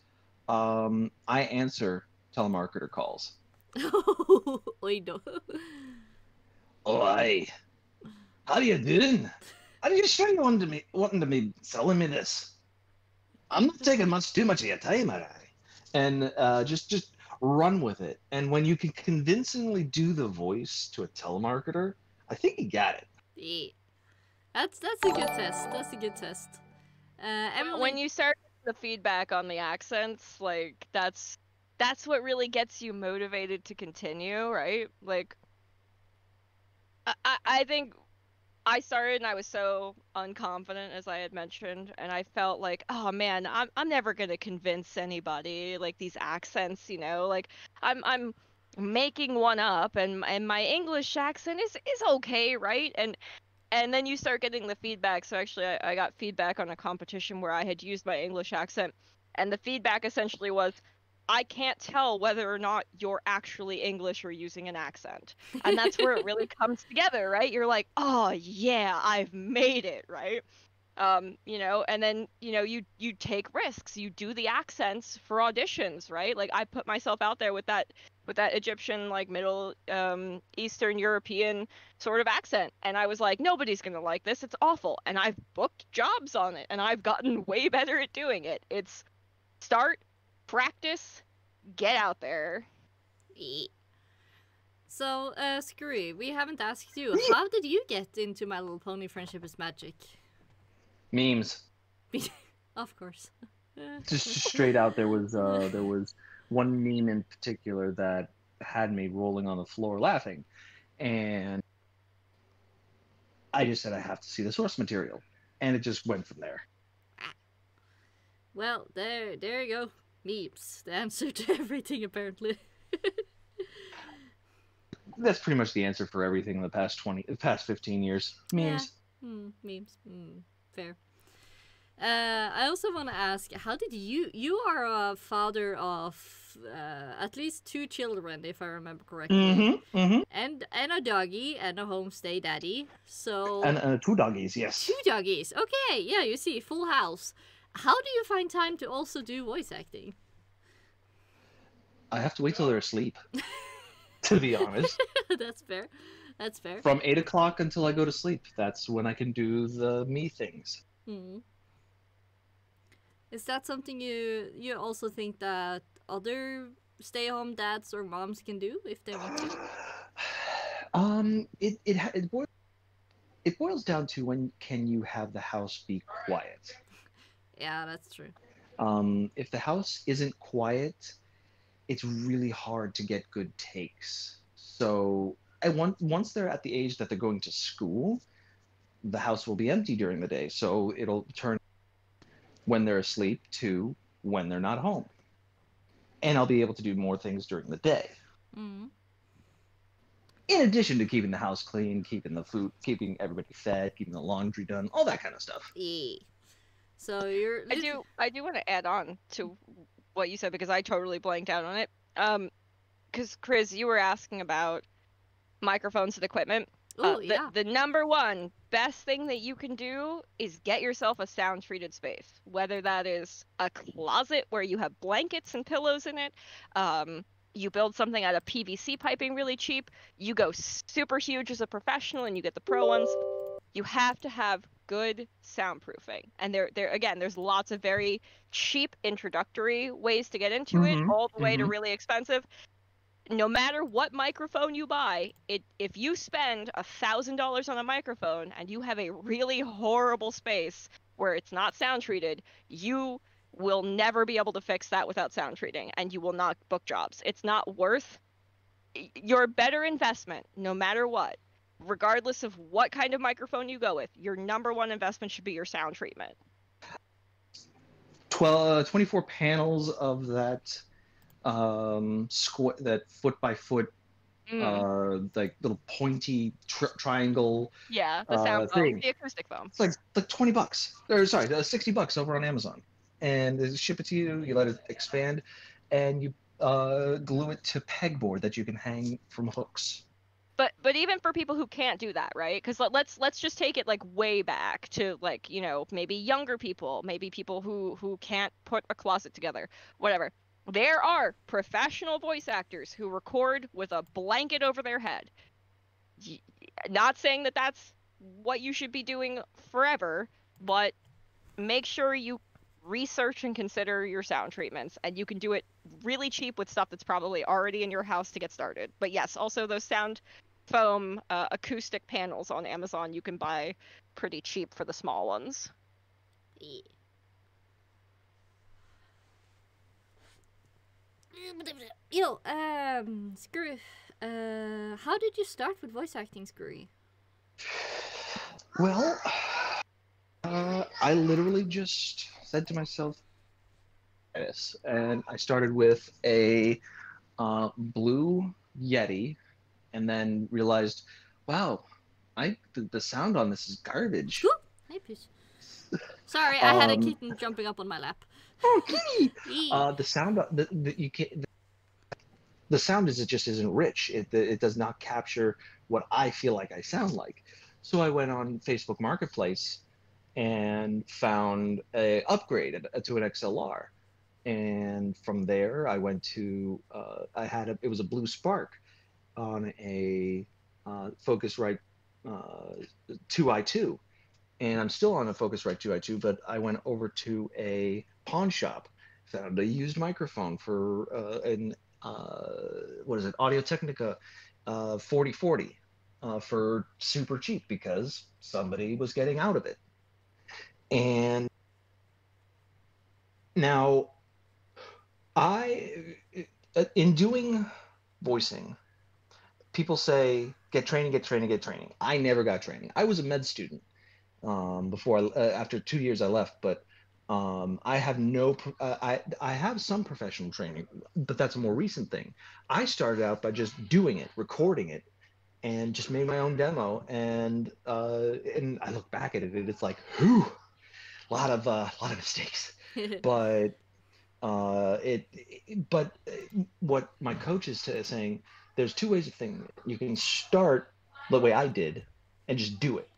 Speaker 3: I answer telemarketer calls.
Speaker 1: Oi, no.
Speaker 3: Oi, how you doing? Are you sure you wanting to be selling me this? I'm not taking too much of your time, all right? And just run with it. And when you can convincingly do the voice to a telemarketer, I think you got it.
Speaker 1: Yeah. That's a good test. That's a good test. Emily...
Speaker 2: When you start the feedback on the accents, like that's what really gets you motivated to continue, right? Like I think I started and I was so unconfident, as I had mentioned, and I felt like, oh man, I'm never gonna convince anybody, like these accents, like I'm making one up, and my English accent is okay, right? And then you start getting the feedback. So actually, I got feedback on a competition where I had used my English accent, and the feedback essentially was, I can't tell whether or not you're actually English or using an accent. And that's where it really comes together, right? You're like, oh yeah, I've made it, right? And then, you take risks. You do the accents for auditions, right? Like I put myself out there with that Egyptian, like Middle Eastern European sort of accent. And I was like, nobody's going to like this. It's awful. And I've booked jobs on it, and I've gotten way better at doing it. It's start, practice, get out there.
Speaker 1: So, Screwy, we haven't asked you. How did you get into My Little Pony Friendship is Magic?
Speaker 3: Memes.
Speaker 1: Of course.
Speaker 3: Just straight out, there was one meme in particular that had me rolling on the floor laughing, and I just said I have to see the source material, and it just went from there.
Speaker 1: Well, there you go. Memes, the answer to everything, apparently.
Speaker 3: That's pretty much the answer for everything in the past 15 years. Memes.
Speaker 1: Yeah. Memes. Fair. I also want to ask, how did you are a father of at least 2 children, if I remember correctly,
Speaker 3: Mm-hmm. Mm-hmm.
Speaker 1: and a doggy and a homestay daddy. So
Speaker 3: And 2 doggies, yes.
Speaker 1: 2 doggies. Okay, yeah, you see, full house. How do you find time to also do voice acting?
Speaker 3: I have to wait till they're asleep, to be honest.
Speaker 1: That's fair. That's fair.
Speaker 3: From 8 o'clock until I go to sleep. That's when I can do the me things.
Speaker 1: Hmm. Is that something you also think that other stay-home dads or moms can do if they want to?
Speaker 3: It boils down to when can you have the house be quiet.
Speaker 1: Yeah, that's true.
Speaker 3: If the house isn't quiet, it's really hard to get good takes. So once they're at the age that they're going to school, the house will be empty during the day. So it'll turn when they're asleep to when they're not home. And I'll be able to do more things during the day.
Speaker 1: Mm.
Speaker 3: In addition to keeping the house clean, keeping the food, keeping everybody fed, keeping the laundry done, all that kind of stuff.
Speaker 1: Yeah. So you're.
Speaker 2: I do want to add on to what you said because I totally blanked out on it. Because Chris, you were asking about microphones and equipment.
Speaker 1: Oh, yeah.
Speaker 2: The number one best thing that you can do is get yourself a sound treated space, whether that is a closet where you have blankets and pillows in it. You build something out of PVC piping really cheap. You go super huge as a professional and you get the pro ones. You have to have good soundproofing. And there's lots of very cheap introductory ways to get into it, all the way to really expensive. No matter what microphone you buy, if you spend $1,000 on a microphone and you have a really horrible space where it's not sound treated, you will never be able to fix that without sound treating, and you will not book jobs. It's not worth your better investment, no matter what. Regardless of what kind of microphone you go with, your number one investment should be your sound treatment.
Speaker 3: 24 panels of that that foot by foot like little pointy triangle
Speaker 2: the sound
Speaker 3: thing.
Speaker 2: The acoustic foam.
Speaker 3: It's like $20 or sorry $60 over on Amazon, and they ship it to you. You let it expand, and you glue it to pegboard that you can hang from hooks.
Speaker 2: But even for people who can't do that, right? Because let's just take it like way back to like, you know, maybe younger people, maybe people who can't put a closet together, whatever. There are professional voice actors who record with a blanket over their head. Not saying that that's what you should be doing forever, but make sure you research and consider your sound treatments, and you can do it really cheap with stuff that's probably already in your house to get started. But yes, also those sound foam acoustic panels on Amazon you can buy pretty cheap for the small ones.
Speaker 1: Yeah. Yo, Screw, how did you start with voice acting, Screwy?
Speaker 3: Well, I literally just said to myself, this, and I started with a blue Yeti, and then realized, wow, the sound on this is garbage.
Speaker 1: Ooh, hey, please. Sorry, I had a kitten jumping up on my lap.
Speaker 3: Oh, kitty! The sound, you can't. The sound just isn't rich. It does not capture what I feel like I sound like. So I went on Facebook Marketplace and found a upgrade to an XLR. And from there, I went to it was a Blue Spark on a Focusrite 2i2, and I'm still on a Focusrite 2i2. But I went over to a pawn shop, found a used microphone for what is it, Audio Technica 4040 for super cheap because somebody was getting out of it. And now in doing voicing, people say, get training, get training, get training. I never got training. I was a med student before after 2 years I left, but I have I have some professional training, but that's a more recent thing. I started out by just doing it, recording it, and just made my own demo. And I look back at it, and it's like, whew, lot of mistakes. But but what my coach is saying, there's two ways of thinking it. You can start the way I did and just do it,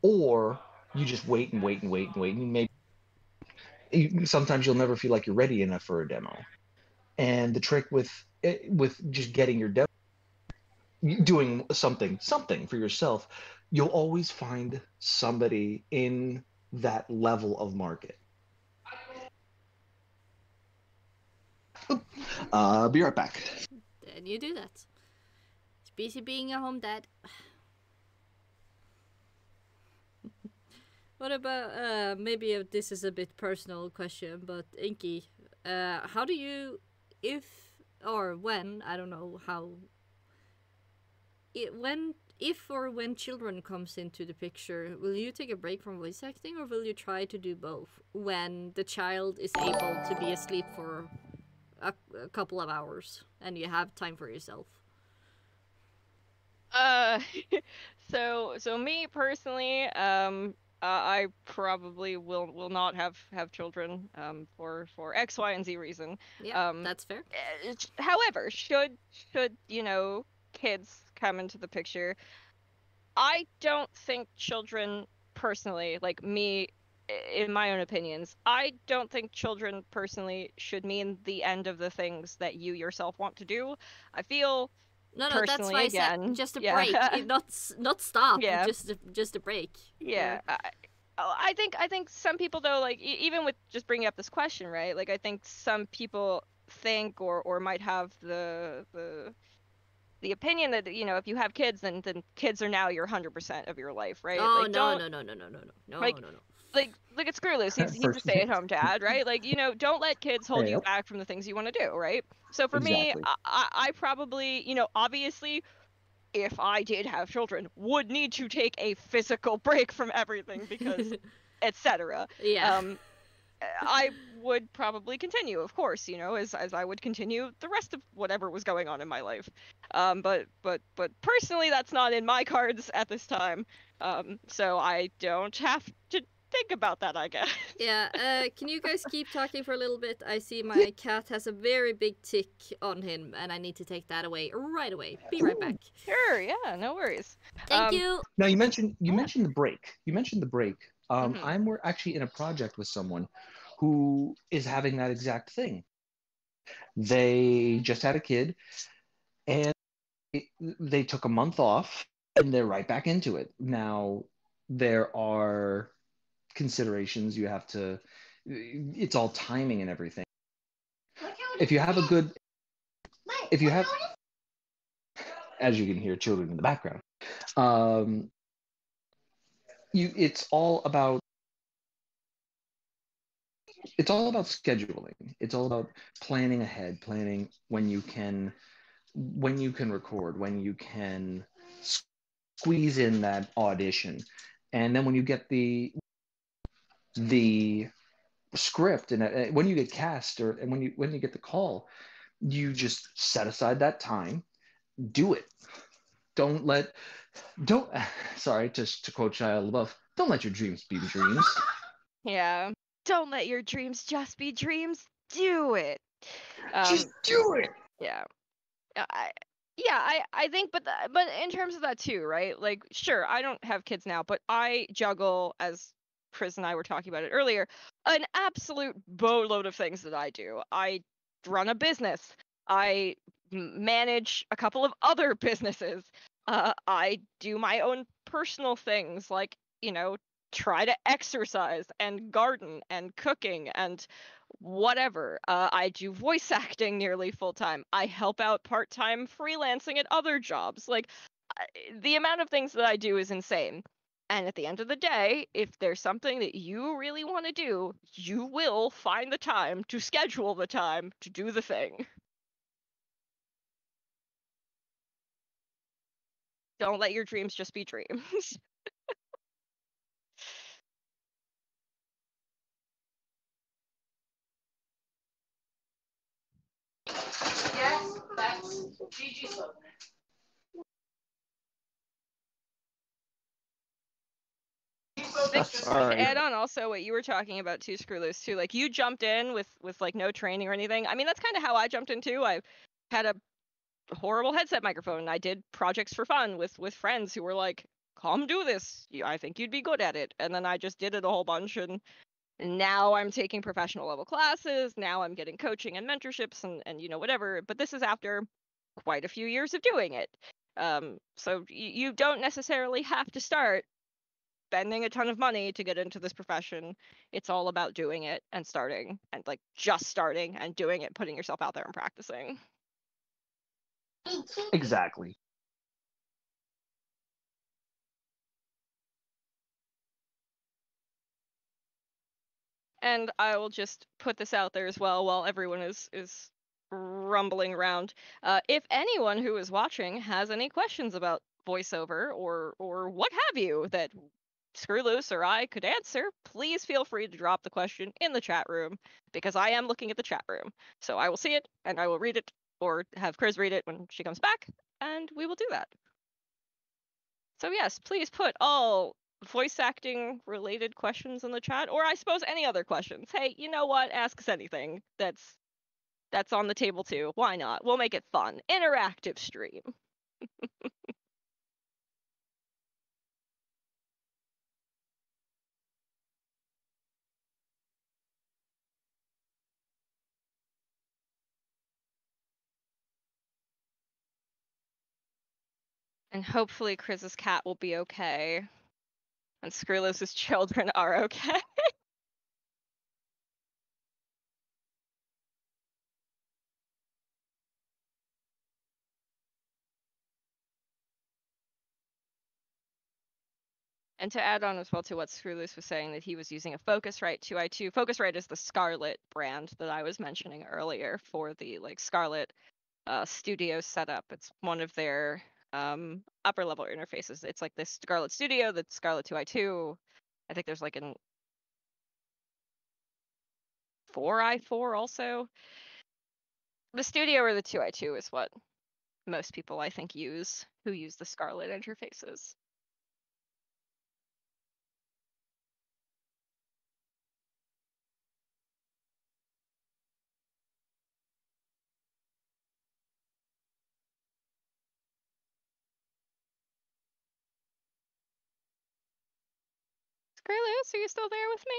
Speaker 3: or you just wait and wait and wait and wait, and maybe sometimes you'll never feel like you're ready enough for a demo. And the trick with just getting your demo, doing something for yourself, you'll always find somebody in that level of market. Be right back.
Speaker 1: Then you do that. He's busy being a home dad. What about, maybe this is a bit personal question, but Inky, how do you, if or when, I don't know how, if or when children comes into the picture, will you take a break from voice acting, or will you try to do both when the child is able to be asleep for a couple of hours and you have time for yourself?
Speaker 2: So me personally, I probably will not have children, for X, Y, and Z reason.
Speaker 1: Yeah, that's fair.
Speaker 2: However, should kids come into the picture, I don't think children personally, like me, in my own opinions, I don't think children personally should mean the end of the things that you yourself want to do. I feel
Speaker 1: No, that's
Speaker 2: personally,
Speaker 1: why I
Speaker 2: again,
Speaker 1: said just a
Speaker 2: yeah.
Speaker 1: break, not stop,
Speaker 2: Yeah.
Speaker 1: just a break.
Speaker 2: Yeah. I think some people though, like even with just bringing up this question, right? Like I think some people think or might have the opinion that if you have kids, then kids are now your 100% of your life, right?
Speaker 1: Oh,
Speaker 2: Like
Speaker 1: no.
Speaker 2: like look at Screw Loose. He's a stay-at-home dad, right? Like don't let kids hold you back from the things you want to do, right? So for me,
Speaker 3: Exactly.
Speaker 2: I probably obviously, if I did have children, would need to take a physical break from everything because etc.
Speaker 1: Yeah.
Speaker 2: I would probably continue, of course, as I would continue the rest of whatever was going on in my life. But personally, that's not in my cards at this time. So I don't have to think about that, I guess.
Speaker 1: Yeah, can you guys keep talking for a little bit? I see my cat has a very big tick on him, and I need to take that away right away. Be right back.
Speaker 2: Sure, yeah, no worries.
Speaker 1: Thank you.
Speaker 3: Now you mentioned the break. You mentioned the break.
Speaker 2: Mhm.
Speaker 3: We're actually in a project with someone who is having that exact thing. They just had a kid, and they took a month off, and they're right back into it. Now there are considerations you have to. It's all timing and everything. If you have a good, if you have, as you can hear, children in the background. It's all about scheduling. It's all about planning ahead, planning when you can record, when you can squeeze in that audition, and then when you get the script, and when you get cast, or and when you get the call, you just set aside that time, do it. Don't let don't sorry, to quote Shia LaBeouf, don't let your dreams be dreams.
Speaker 2: Yeah. Don't let your dreams just be dreams. Do it.
Speaker 3: Just do it.
Speaker 2: Yeah. I think, but in terms of that too, right? Like, sure, I don't have kids now, but I juggle, as Chris and I were talking about it earlier, an absolute boatload of things that I do. I run a business. I manage a couple of other businesses. I do my own personal things, like try to exercise and garden and cooking and whatever. I do voice acting nearly full time. I help out part time freelancing at other jobs. Like, the amount of things that I do is insane. And at the end of the day, if there's something that you really want to do, you will find the time to schedule the time to do the thing. Don't let your dreams just be dreams.
Speaker 3: Yes, that's Gigi's book. Sorry.
Speaker 2: To add on also what you were talking about too, Screw Loose, too, like you jumped in with like no training or anything. I mean, that's kind of how I jumped in too. I had a horrible headset microphone. I did projects for fun with friends who were like, "Come do this. I think you'd be good at it." And then I just did it a whole bunch, and now I'm taking professional level classes. Now I'm getting coaching and mentorships and whatever. But this is after quite a few years of doing it. So you don't necessarily have to start spending a ton of money to get into this profession. It's all about doing it and starting and like just starting and doing it, putting yourself out there and practicing.
Speaker 3: Exactly.
Speaker 2: And I will just put this out there as well while everyone is rumbling around. If anyone who is watching has any questions about voiceover or what have you that Screw Loose or I could answer, please feel free to drop the question in the chat room, because I am looking at the chat room. So I will see it and I will read it, or have Chris read it when she comes back, and we will do that. So yes, please put all voice acting related questions in the chat, or I suppose any other questions. Hey, you know what? Ask us anything. That's on the table too. Why not? We'll make it fun. Interactive stream. And hopefully Chris's cat will be okay. And Screw Loose's children are okay. And to add on as well to what Screw Loose was saying, that he was using a Focusrite 2i2. Focusrite is the Scarlet brand that I was mentioning earlier for the like Scarlet studio setup. It's one of their upper level interfaces. It's like this Scarlet Studio, the Scarlet 2i2. I think there's like an 4i4 also. The Studio or the 2i2 is what most people I think use who use the Scarlet interfaces. Screw Loose, are you still there with me?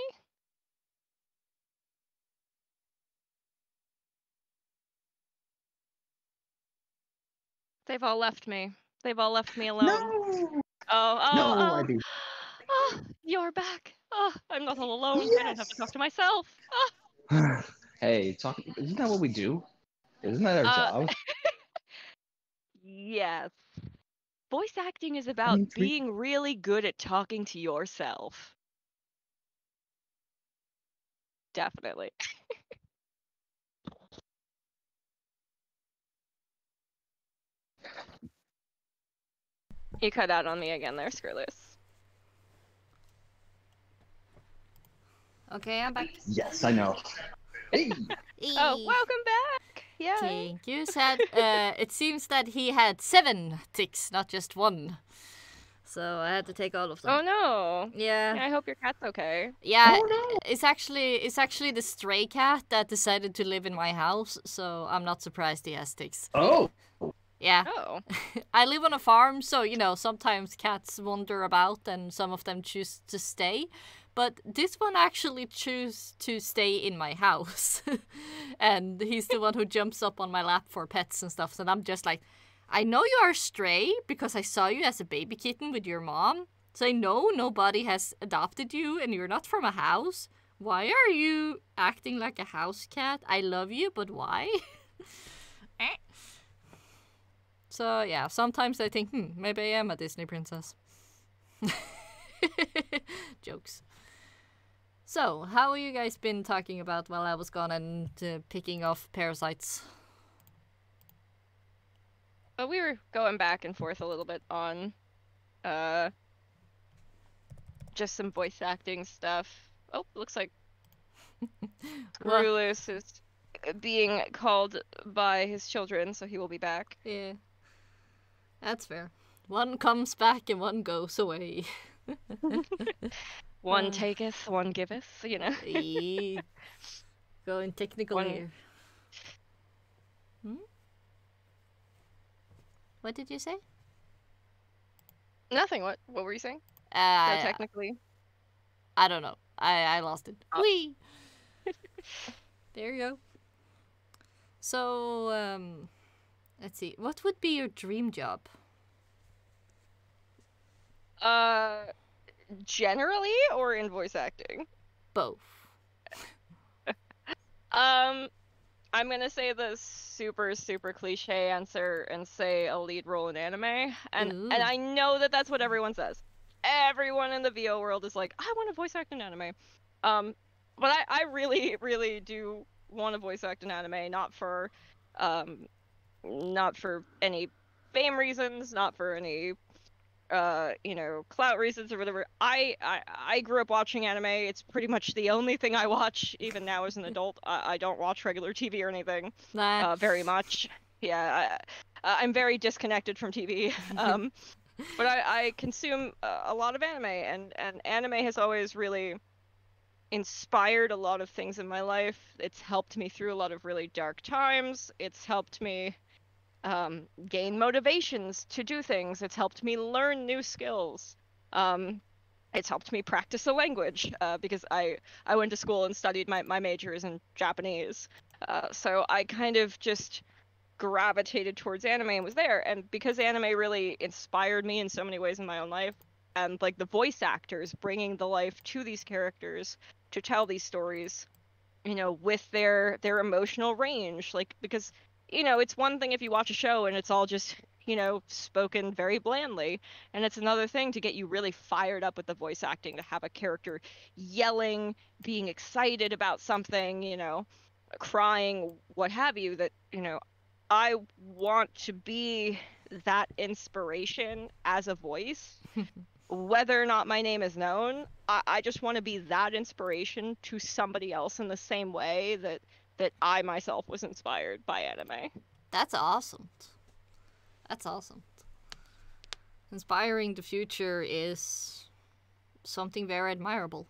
Speaker 2: They've all left me. They've all left me alone.
Speaker 3: No.
Speaker 2: Oh,
Speaker 3: I do.
Speaker 2: oh, you're back. Oh, I'm not all alone. I don't have to talk to myself.
Speaker 3: Hey, talk. Isn't that what we do? Isn't that our job?
Speaker 2: Yes. Voice acting is about being really good at talking to yourself. Definitely. You cut out on me again there, Screw Loose.
Speaker 1: Okay, I'm back.
Speaker 3: Yes, I know. Hey.
Speaker 2: Oh, welcome back! Yeah.
Speaker 1: Thank you, said. It seems that he had 7 ticks, not just 1. So I had to take all of them.
Speaker 2: Oh no.
Speaker 1: Yeah.
Speaker 2: I hope your cat's okay.
Speaker 1: Yeah,
Speaker 3: Oh, no.
Speaker 1: it's actually the stray cat that decided to live in my house, so I'm not surprised he has ticks.
Speaker 3: Oh.
Speaker 1: Yeah.
Speaker 2: Oh.
Speaker 1: I live on a farm, so, sometimes cats wander about and some of them choose to stay. But this one actually chose to stay in my house. And he's the one who jumps up on my lap for pets and stuff. So I'm just like, I know you are stray because I saw you as a baby kitten with your mom. So I know nobody has adopted you and you're not from a house. Why are you acting like a house cat? I love you, but why? So yeah, sometimes I think, maybe I am a Disney princess. Jokes. So, how have you guys been talking about while I was gone and picking off parasites?
Speaker 2: Well, we were going back and forth a little bit on just some voice acting stuff. Oh, looks like Screw Loose is being called by his children, so he will be back.
Speaker 1: Yeah. That's fair. One comes back and one goes away.
Speaker 2: One taketh, one giveth, you know.
Speaker 1: Going technical
Speaker 2: One-
Speaker 1: here. What did you say?
Speaker 2: Nothing. What were you saying? So
Speaker 1: I
Speaker 2: technically.
Speaker 1: don't know. I lost it.
Speaker 2: Oh.
Speaker 1: Whee! There you go. So, let's see. What would be your dream job?
Speaker 2: Generally or in voice acting?
Speaker 1: Both.
Speaker 2: I'm gonna say the super cliche answer and say a lead role in anime, and
Speaker 1: Ooh.
Speaker 2: I know that that's what everyone says. Everyone in the VO world is like, I want to voice act in anime. But I really do want to voice act in anime, not for any fame reasons, not for any clout reasons or whatever. I grew up watching anime. It's pretty much the only thing I watch, even now as an adult. I don't watch regular TV or anything
Speaker 1: Nah.
Speaker 2: very much. Yeah, I'm very disconnected from TV. But I consume a lot of anime, and anime has always really inspired a lot of things in my life. It's helped me through a lot of really dark times. It's helped me gain motivations to do things. It's helped me learn new skills. It's helped me practice a language because I went to school and studied my major is in Japanese. So I kind of just gravitated towards anime and was there. And because anime really inspired me in so many ways in my own life, and like the voice actors bringing the life to these characters to tell these stories, with their emotional range, like, because it's one thing if you watch a show and it's all just spoken very blandly, and it's another thing to get you really fired up with the voice acting, to have a character yelling, being excited about something, crying, what have you, that I want to be that inspiration as a voice. Whether or not my name is known, I just want to be that inspiration to somebody else in the same way that I myself was inspired by anime.
Speaker 1: That's awesome. That's awesome. Inspiring the future is something very admirable.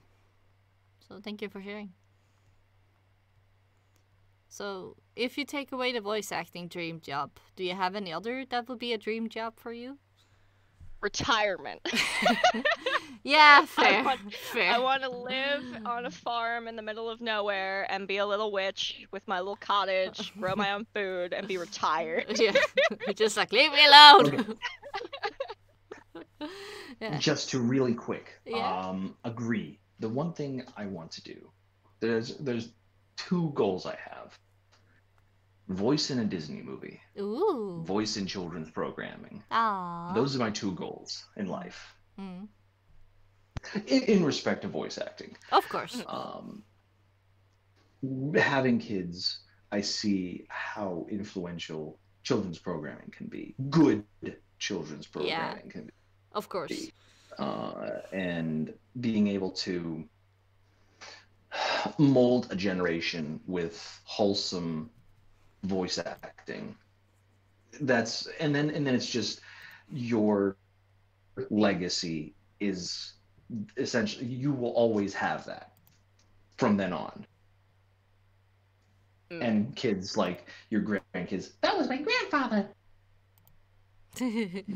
Speaker 1: So thank you for sharing. So, if you take away the voice acting dream job, do you have any other that would be a dream job for you?
Speaker 2: Retirement.
Speaker 1: Yeah, fair. Fair.
Speaker 2: I want to live on a farm in the middle of nowhere and be a little witch with my little cottage, grow my own food, and be retired.
Speaker 1: Yeah, just like, leave me alone.
Speaker 3: Okay.
Speaker 1: Yeah.
Speaker 3: Just to really quick,
Speaker 1: Yeah.
Speaker 3: agree. The one thing I want to do, there's two goals I have. Voice in a Disney movie.
Speaker 1: Ooh.
Speaker 3: Voice in children's programming.
Speaker 1: Aww.
Speaker 3: Those are my two goals in life.
Speaker 1: Mm.
Speaker 3: In respect to voice acting.
Speaker 1: Of course.
Speaker 3: Having kids, I see how influential children's programming can be. Good children's programming can be.
Speaker 1: Of course.
Speaker 3: And being able to mold a generation with wholesome voice acting. And then it's just your legacy is essentially, you will always have that from then on. And kids, like your grandkids, that was my grandfather,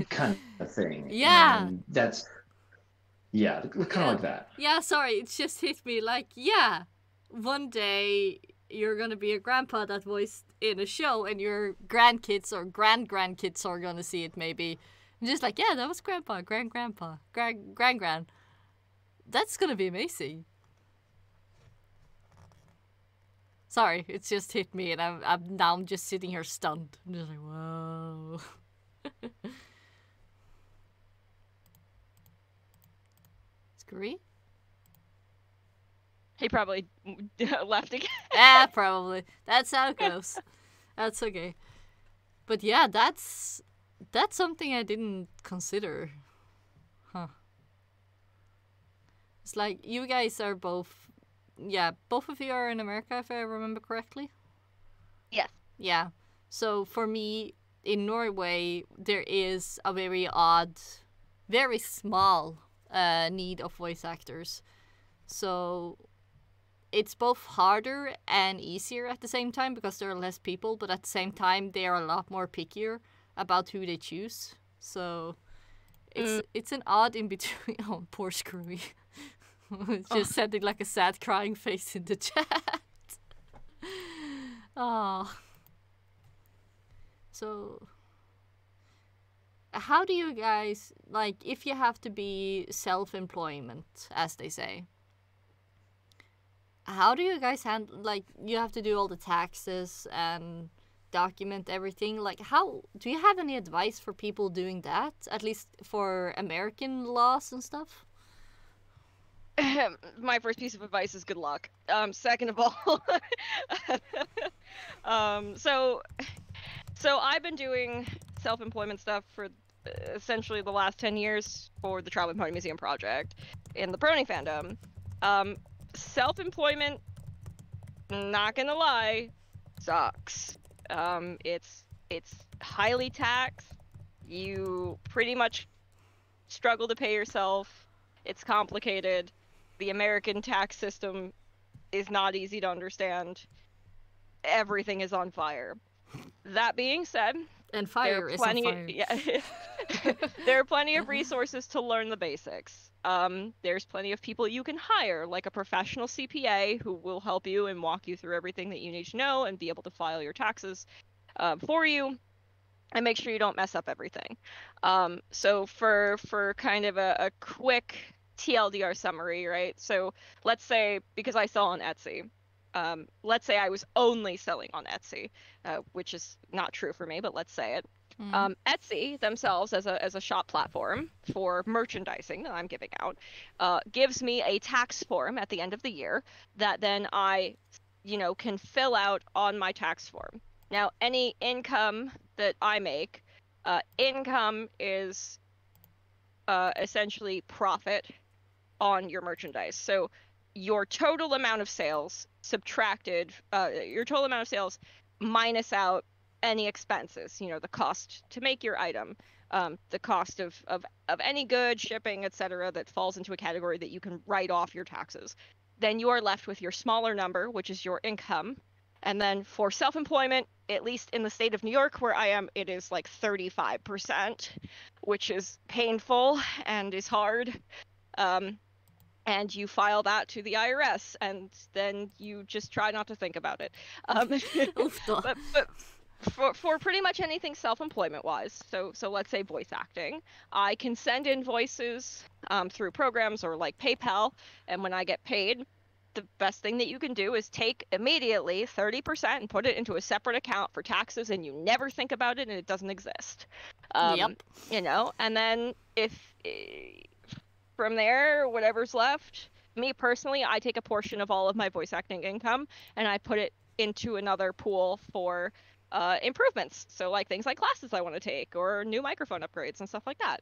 Speaker 3: kind of thing.
Speaker 1: Yeah.
Speaker 3: And that's, kind of like that.
Speaker 1: Yeah, sorry, it just hit me like, yeah, one day you're gonna be a grandpa that voiced in a show, and your grandkids or grandkids are gonna see it maybe. And just like, yeah, that was grandpa, grandpa, grand. That's gonna be amazing. Sorry, it's just hit me, and I'm just sitting here stunned. I'm just like, whoa. Scree?
Speaker 2: He probably left again.
Speaker 1: Yeah, probably. That's how it goes. That's okay. But yeah, that's something I didn't consider. Huh. It's like you guys are both of you are in America, if I remember correctly.
Speaker 2: Yes.
Speaker 1: Yeah. So for me, in Norway, there is a very odd, very small need of voice actors. So it's both harder and easier at the same time because there are less people, but at the same time they are a lot more pickier about who they choose. So it's an odd in between. Oh, poor Screwy. Just sending like a sad crying face in the chat. Oh. So how do you guys, like, if you have to be self-employment, as they say, how do you guys handle, like, you have to do all the taxes and document everything, like, how, do you have any advice for people doing that, at least for American laws and stuff?
Speaker 2: My first piece of advice is good luck. Second of all, so I've been doing self-employment stuff for essentially the last 10 years for the Traveling Pony Museum project in the Brony fandom. Self-employment, not gonna lie, sucks. It's highly taxed. You pretty much struggle to pay yourself. It's complicated. The American tax system is not easy to understand. Everything is on fire. That being said,
Speaker 1: and fire is on fire.
Speaker 2: Yeah, there are plenty of resources to learn the basics. There's plenty of people you can hire, like a professional CPA who will help you and walk you through everything that you need to know and be able to file your taxes for you and make sure you don't mess up everything. So for kind of a quick TLDR summary, right? So let's say, because I sell on Etsy, let's say I was only selling on Etsy, which is not true for me, but let's say it. Etsy themselves, as a shop platform for merchandising that I'm giving out, gives me a tax form at the end of the year that then I, can fill out on my tax form. Now, any income that I make, income is essentially profit on your merchandise. So your total amount of sales subtracted, your total amount of sales minus out any expenses, the cost to make your item, the cost of any good, shipping, etc., that falls into a category that you can write off your taxes. Then you are left with your smaller number, which is your income. And then for self-employment, at least in the state of New York where I am, it is like 35%, which is painful and is hard. And you file that to the IRS, and then you just try not to think about it. But for pretty much anything self-employment wise, so let's say voice acting, I can send invoices through programs or like PayPal, and when I get paid, the best thing that you can do is take immediately 30% and put it into a separate account for taxes, and you never think about it and it doesn't exist.
Speaker 1: Yep.
Speaker 2: And then if from there, whatever's left, me personally, I take a portion of all of my voice acting income and I put it into another pool for improvements. So like things like classes I want to take or new microphone upgrades and stuff like that.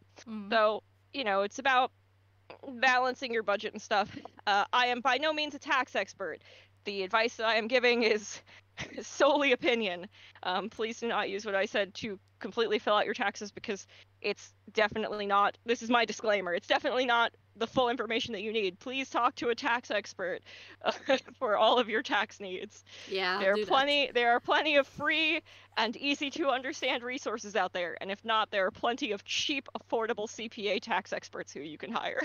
Speaker 2: So, it's about balancing your budget and stuff. I am by no means a tax expert. The advice that I am giving is solely opinion. Please do not use what I said to completely fill out your taxes, because it's definitely not, this is my disclaimer, it's definitely not the full information that you need. Please talk to a tax expert for all of your tax needs.
Speaker 1: Yeah,
Speaker 2: there are plenty of free and easy to understand resources out there, and if not, there are plenty of cheap, affordable CPA tax experts who you can hire.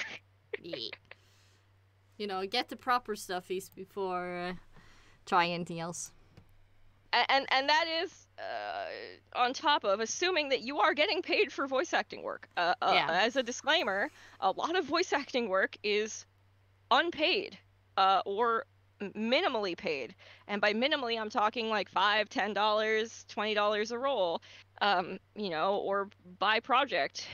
Speaker 1: Yeah. Get the proper stuffies before trying anything else.
Speaker 2: And that is on top of assuming that you are getting paid for voice acting work. As a disclaimer, a lot of voice acting work is unpaid or minimally paid. And by minimally, I'm talking like $5, $10, $20 a roll, or by project.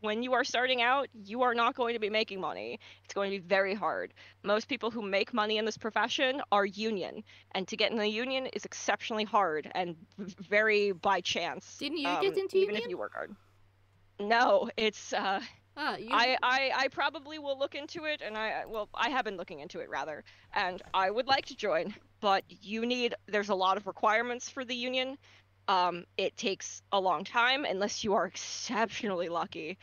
Speaker 2: When you are starting out, you are not going to be making money. It's going to be very hard. Most people who make money in this profession are union, and to get in the union is exceptionally hard and very by chance.
Speaker 1: Didn't you get into
Speaker 2: even
Speaker 1: union?
Speaker 2: if you work hard? No, it's
Speaker 1: You...
Speaker 2: I probably will look into it, and I have been looking into it rather, and I would like to join, but there's a lot of requirements for the union. It takes a long time unless you are exceptionally lucky.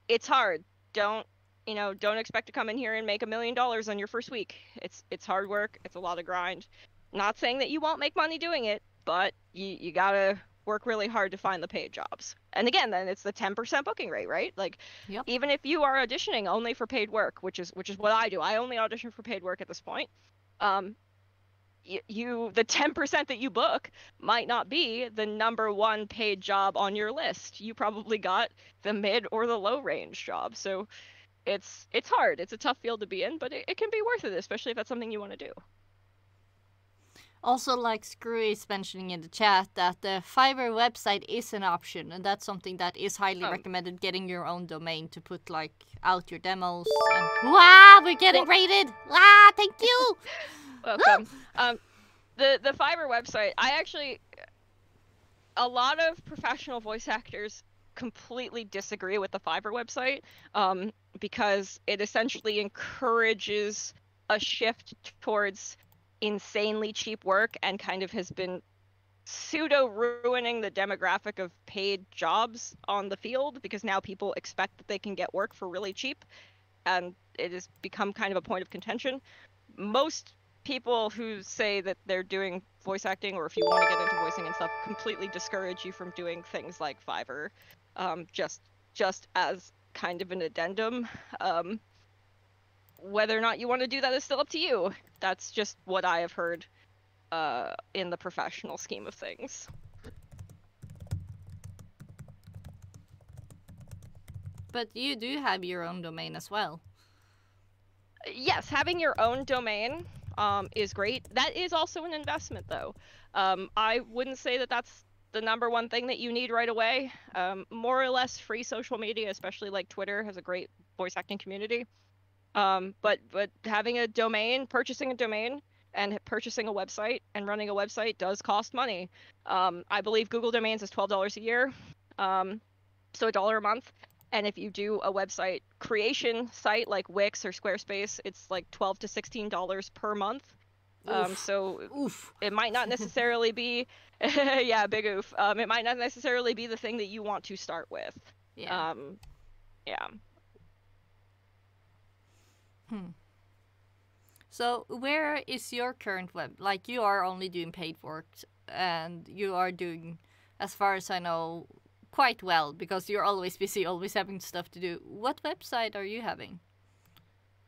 Speaker 2: it's hard. Don't expect to come in here and make $1 million on your first week. It's hard work. It's a lot of grind. Not saying that you won't make money doing it, but you gotta work really hard to find the paid jobs. And again, then it's the 10% booking rate, right? Like,
Speaker 1: Yep.
Speaker 2: even if you are auditioning only for paid work, which is what I do. I only audition for paid work at this point. The 10% that you book might not be the #1 paid job on your list. You probably got the mid or the low range job. So it's hard. It's a tough field to be in, but it can be worth it, especially if that's something you want to do.
Speaker 1: Also, like Screw is mentioning in the chat, that the Fiverr website is an option, and that's something that is highly recommended, getting your own domain to put like out your demos. And wow, we're getting rated! Ah, thank you!
Speaker 2: Welcome. The Fiverr website, a lot of professional voice actors completely disagree with the Fiverr website, because it essentially encourages a shift towards insanely cheap work and kind of has been pseudo ruining the demographic of paid jobs on the field, because now people expect that they can get work for really cheap, and it has become kind of a point of contention. Most people who say that they're doing voice acting, or if you want to get into voicing and stuff, completely discourage you from doing things like Fiverr, just as kind of an addendum. Whether or not you want to do that is still up to you. That's just what I have heard in the professional scheme of things.
Speaker 1: But you do have your own domain as well.
Speaker 2: Yes, having your own domain is great. That is also an investment, though. I wouldn't say that that's the #1 thing that you need right away. More or less free social media, especially like Twitter, has a great voice acting community. But having a domain, purchasing a domain, and purchasing a website and running a website does cost money. I believe Google Domains is $12 a year, so $1 a month. And if you do a website creation site like Wix or Squarespace, it's like $12 to $16 per month. So
Speaker 1: Oof.
Speaker 2: it might not necessarily be, yeah, big oof. It might not necessarily be the thing that you want to start with.
Speaker 1: Yeah.
Speaker 2: Yeah.
Speaker 1: So where is your current web? Like, you are only doing paid work, and you are doing, as far as I know, quite well, because you're always busy, always having stuff to do. What website are you having?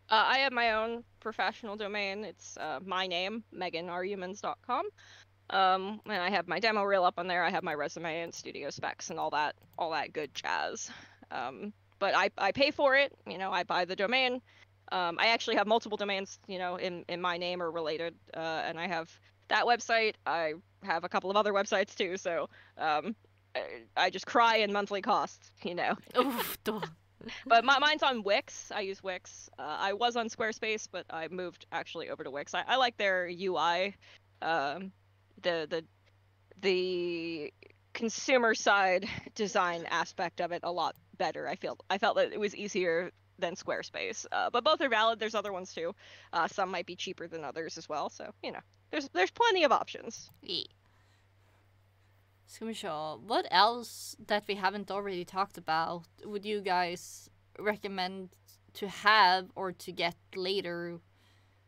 Speaker 2: I have my own professional domain. It's my name, meganrhumans.com. And I have my demo reel up on there. I have my resume and studio specs and all that good jazz. But I pay for it. I buy the domain. I actually have multiple domains, in my name or related. And I have that website. I have a couple of other websites too. So I just cry in monthly costs,
Speaker 1: Oof,
Speaker 2: But mine's on Wix. I use Wix. I was on Squarespace, but I moved actually over to Wix. I like their UI. The consumer side design aspect of it a lot better. I felt that it was easier than Squarespace. But both are valid. There's other ones too. Some might be cheaper than others as well. So there's plenty of options.
Speaker 1: Yeah. Ska vi se. What else that we haven't already talked about would you guys recommend to have or to get later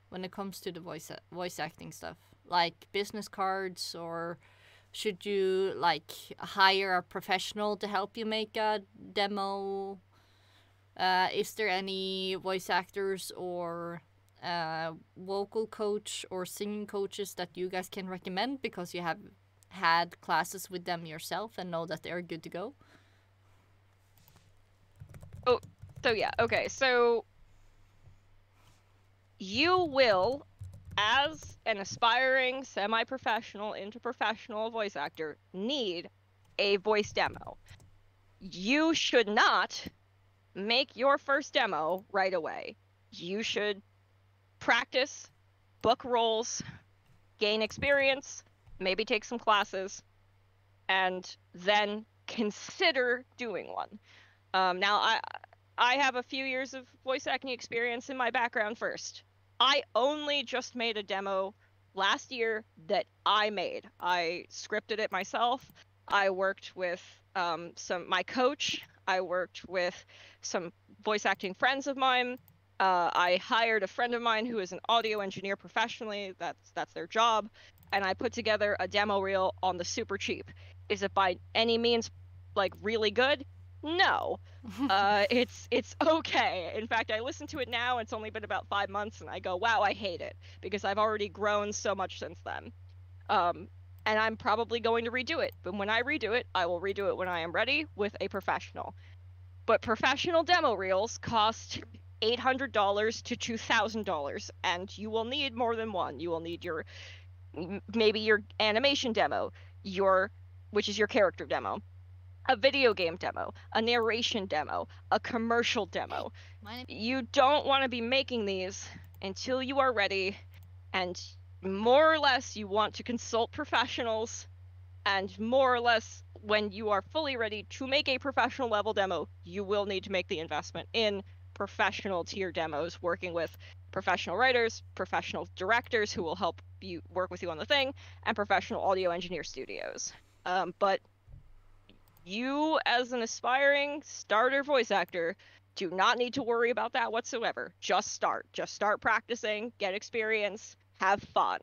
Speaker 1: when it comes to the voice acting stuff? Like business cards, or should you like hire a professional to help you make a demo? Is there any voice actors or vocal coach or singing coaches that you guys can recommend because you have had classes with them yourself and know that they're good to go?
Speaker 2: Oh, so yeah, okay, so you will, as an aspiring semi-professional into professional voice actor, need a voice demo. You should not make your first demo right away. You should practice, book roles, gain experience, maybe take some classes, and then consider doing one. Now, I have a few years of voice acting experience in my background first. I only just made a demo last year that I made. I scripted it myself. I worked with my coach. I worked with some voice acting friends of mine. I hired a friend of mine who is an audio engineer professionally. That's their job, and I put together a demo reel on the super cheap. Is it by any means like really good? No. It's okay. In fact, I listen to it now. It's only been about 5 months, and I go, wow, I hate it because I've already grown so much since then. And I'm probably going to redo it. But when I redo it, I will redo it when I am ready with a professional. But professional demo reels cost $800 to $2,000, and you will need more than one. You will need maybe your animation demo, which is your character demo, a video game demo, a narration demo, a commercial demo. You don't want to be making these until you are ready, and more or less you want to consult professionals, and more or less when you are fully ready to make a professional level demo, you will need to make the investment in professional tier demos, working with professional writers, professional directors who will help you work with you on the thing, and professional audio engineer studios. But you, as an aspiring starter voice actor, do not need to worry about that whatsoever. Just start practicing, get experience, have fun.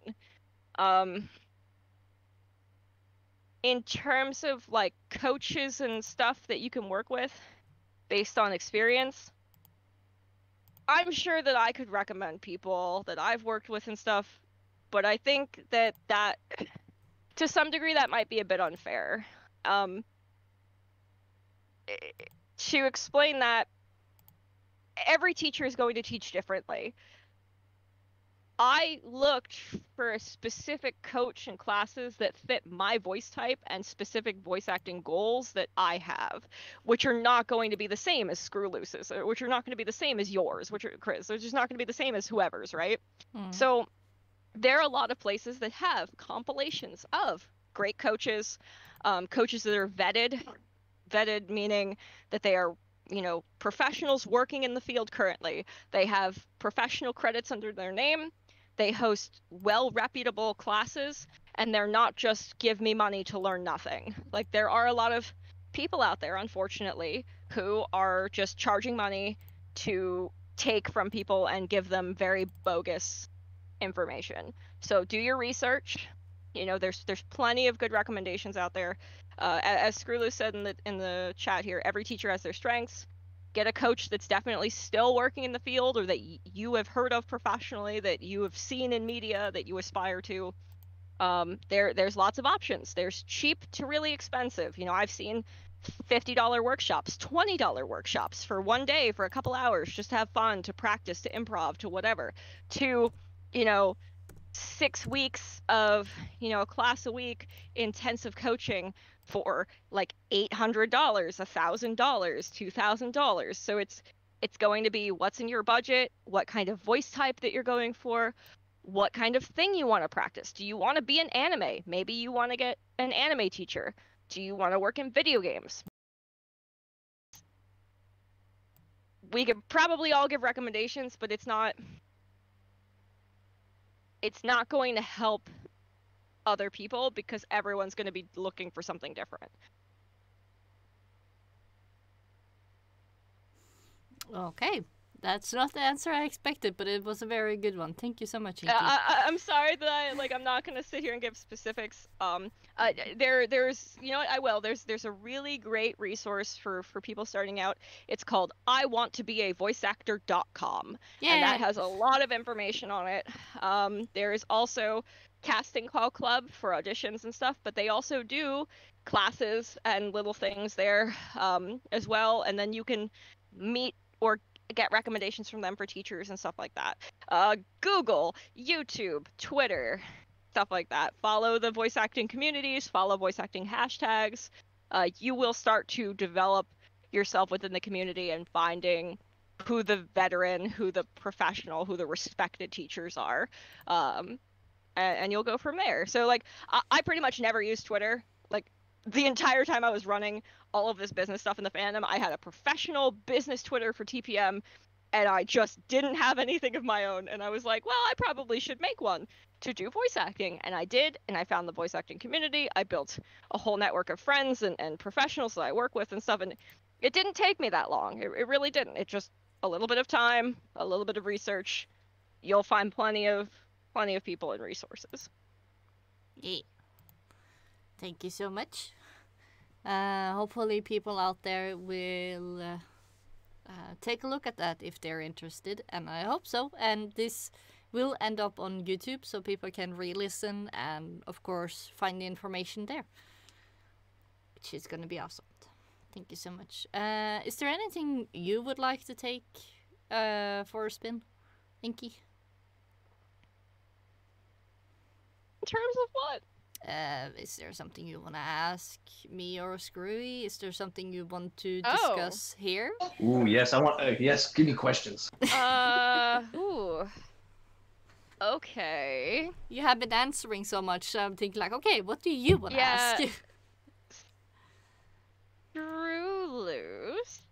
Speaker 2: In terms of like coaches and stuff that you can work with based on experience, I'm sure that I could recommend people that I've worked with and stuff, but I think that to some degree that might be a bit unfair. To explain that, every teacher is going to teach differently. I looked for a specific coach and classes that fit my voice type and specific voice acting goals that I have, which are not going to be the same as Scrw Loose's, which are not going to be the same as yours, which are Chris, which is not going to be the same as whoever's, right? So there are a lot of places that have compilations of great coaches, coaches that are vetted meaning that they are, professionals working in the field currently. They have professional credits under their name. They host reputable classes, and they're not just give me money to learn nothing. Like, there are a lot of people out there, unfortunately, who are just charging money to take from people and give them very bogus information. So do your research. There's plenty of good recommendations out there. As Scrw Loose said in the chat here, every teacher has their strengths. Get a coach that's definitely still working in the field, or that you have heard of professionally, that you have seen in media, that you aspire to. There's lots of options. There's cheap to really expensive. I've seen $50 workshops, $20 workshops for one day for a couple hours, just to have fun, to practice, to improv, to whatever. To 6 weeks of a class a week intensive coaching for like $800, $1,000, $2,000. So it's going to be what's in your budget, what kind of voice type that you're going for, what kind of thing you want to practice. Do you want to be in anime? Maybe you want to get an anime teacher. Do you want to work in video games? We could probably all give recommendations, but it's not going to help other people because everyone's going to be looking for something different.
Speaker 1: Okay. That's not the answer I expected, but it was a very good one. Thank you so much, Inky.
Speaker 2: I'm sorry that I'm not going to sit here and give specifics. There's you know what, I will. There's a really great resource for people starting out. It's called iwantobeavoiceactor.com.
Speaker 1: Yeah.
Speaker 2: And that has a lot of information on it. There is also Casting Call Club for auditions and stuff, but they also do classes and little things there as well, and then you can meet or get recommendations from them for teachers and stuff like that. Google, YouTube, Twitter, stuff like that. Follow the voice acting communities, follow voice acting hashtags. You will start to develop yourself within the community and finding who the veteran, who the professional, who the respected teachers are. And you'll go from there. So I pretty much never used Twitter. The entire time I was running all of this business stuff in the fandom, I had a professional business Twitter for TPM, and I just didn't have anything of my own, and I was like, well, I probably should make one to do voice acting, and I did, and I found the voice acting community. I built a whole network of friends and professionals that I work with and stuff, and it didn't take me that long. It really didn't. It just a little bit of time, a little bit of research. You'll find plenty of people and resources.
Speaker 1: Yeah. Thank you so much. Hopefully people out there will take a look at that if they're interested, and I hope so. And this will end up on YouTube so people can re-listen and, of course, find the information there, which is going to be awesome. Thank you so much. Is there anything you would like to take for a spin, Inky?
Speaker 2: In terms of what?
Speaker 1: Is there something you want to ask me or Screwy? Is there something you want to discuss here?
Speaker 3: Ooh, yes, I want. Yes, give me questions.
Speaker 2: Ooh. Okay.
Speaker 1: You have been answering so much, so I'm thinking like, okay, what do you want to ask?
Speaker 2: Screw Loose.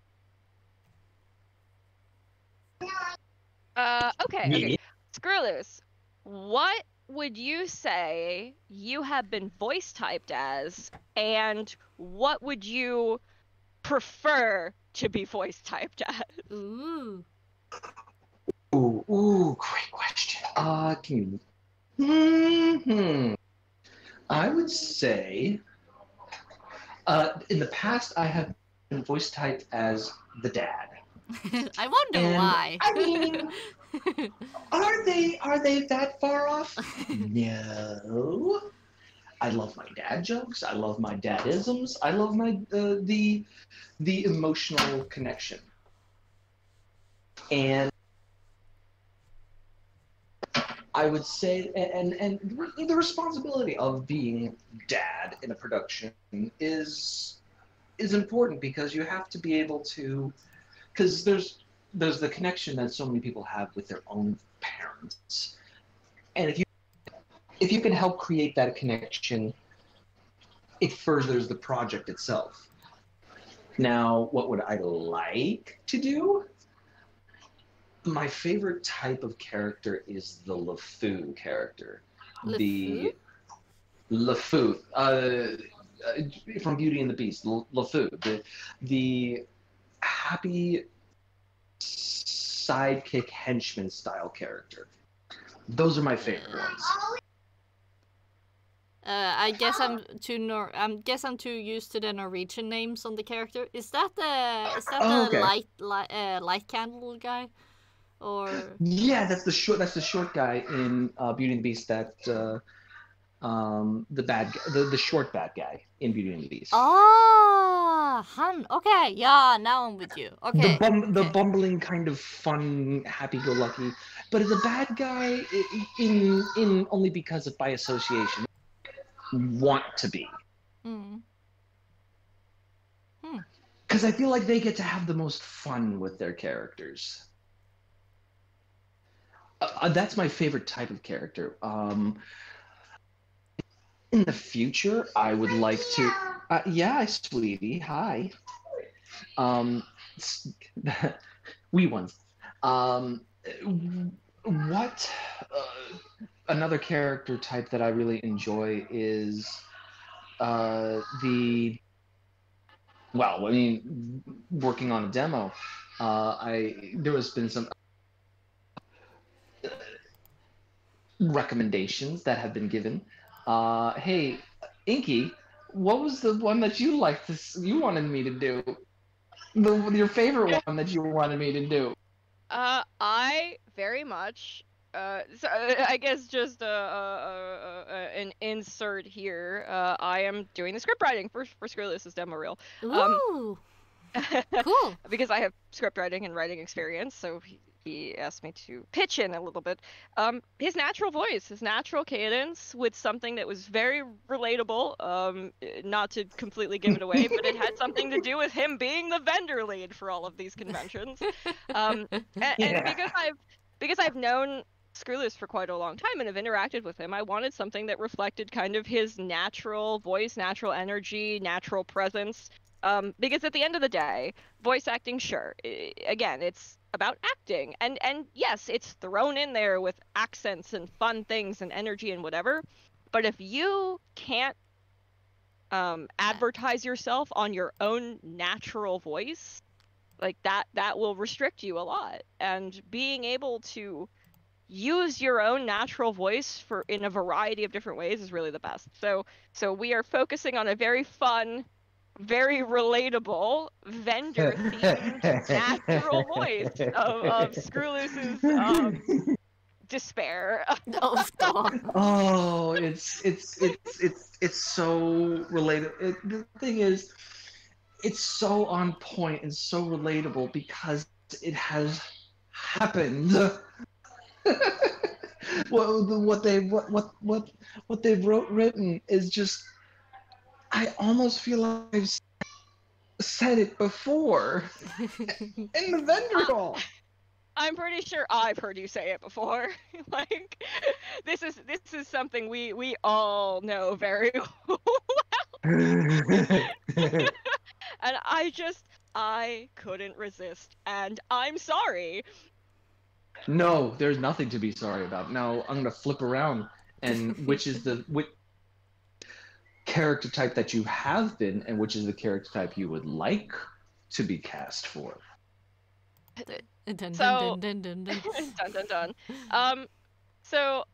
Speaker 2: Okay. Screw Loose. What would you say you have been voice typed as, and what would you prefer to be voice typed as?
Speaker 1: Ooh.
Speaker 3: Ooh, great question. I would say, in the past, I have been voice typed as the dad.
Speaker 1: I wonder why.
Speaker 3: I mean, are they that far off? No. I love my dad jokes. I love my dadisms. I love my the emotional connection. And I would say, and the responsibility of being dad in a production is important, because you have to be able to, because there's the connection that so many people have with their own parents, and if you can help create that connection, it furthers the project itself. Now, what would I like to do? My favorite type of character is the LeFou character. The LeFou, from Beauty and the Beast, LeFou, the happy sidekick henchman style character. Those are my favorite ones.
Speaker 1: I guess I'm too used to the Norwegian names on the character. Is that the light candle guy, or? Yeah,
Speaker 3: that's the short guy in Beauty and the Beast. That the short bad guy in Beauty and the Beast.
Speaker 1: Oh, Han. Okay, yeah, now I'm with you. Okay.
Speaker 3: The bumbling kind of fun, happy-go-lucky, but the bad guy in only because of by association. Want to be. Because I feel like they get to have the most fun with their characters. That's my favorite type of character. In the future, I would like to. Yeah, sweetie. Hi. Wee ones. What? Another character type that I really enjoy is working on a demo, there has been some recommendations that have been given. Hey, Inky, what was the one that you wanted me to do? Your favorite one that you wanted me to do?
Speaker 2: I very much. So I guess just an insert here. I am doing the script writing for Scrw Loose's demo reel.
Speaker 1: Ooh, cool.
Speaker 2: Because I have script writing and writing experience, so he asked me to pitch in a little bit. His natural voice, his natural cadence, with something that was very relatable. Not to completely give it away, but it had something to do with him being the vendor lead for all of these conventions. And because I've known Screw Loose for quite a long time and have interacted with him, I wanted something that reflected kind of his natural voice, natural energy, natural presence, Because at the end of the day, voice acting, sure, again, it's about acting, and yes, it's thrown in there with accents and fun things and energy and whatever. But if you can't advertise yourself on your own natural voice, like that will restrict you a lot. And being able to use your own natural voice for in a variety of different ways is really the best. So we are focusing on a very fun, very relatable, vendor-themed natural voice of Screw Loose's despair.
Speaker 1: Oh, stop.
Speaker 3: Oh, it's so related. The thing is, it's so on point and so relatable because it has happened. what they've written is just. I almost feel like I've said it before in the vendor hall.
Speaker 2: I'm pretty sure I've heard you say it before. Like, this is something we all know very well. And I couldn't resist, and I'm sorry.
Speaker 3: No, there's nothing to be sorry about. Now I'm gonna flip around, and which character type that you have been, and which is the character type you would like to be cast for.
Speaker 1: Dun,
Speaker 2: So-
Speaker 1: dun, dun, dun, dun, dun.
Speaker 2: Dun dun dun. So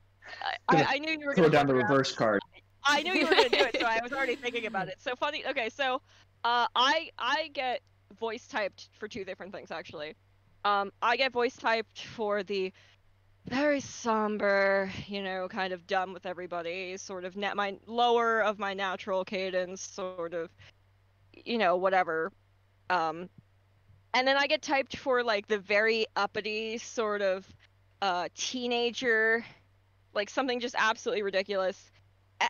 Speaker 2: I knew you were
Speaker 3: Throw
Speaker 2: gonna
Speaker 3: down the
Speaker 2: flip around.
Speaker 3: reverse card.
Speaker 2: I knew you were gonna do it, so I was already thinking about it. So funny. Okay, so I get voice typed for two different things actually. I get voice typed for the very somber, kind of done with everybody, sort of my lower of my natural cadence, sort of, whatever. And then I get typed for like the very uppity sort of teenager, like something just absolutely ridiculous.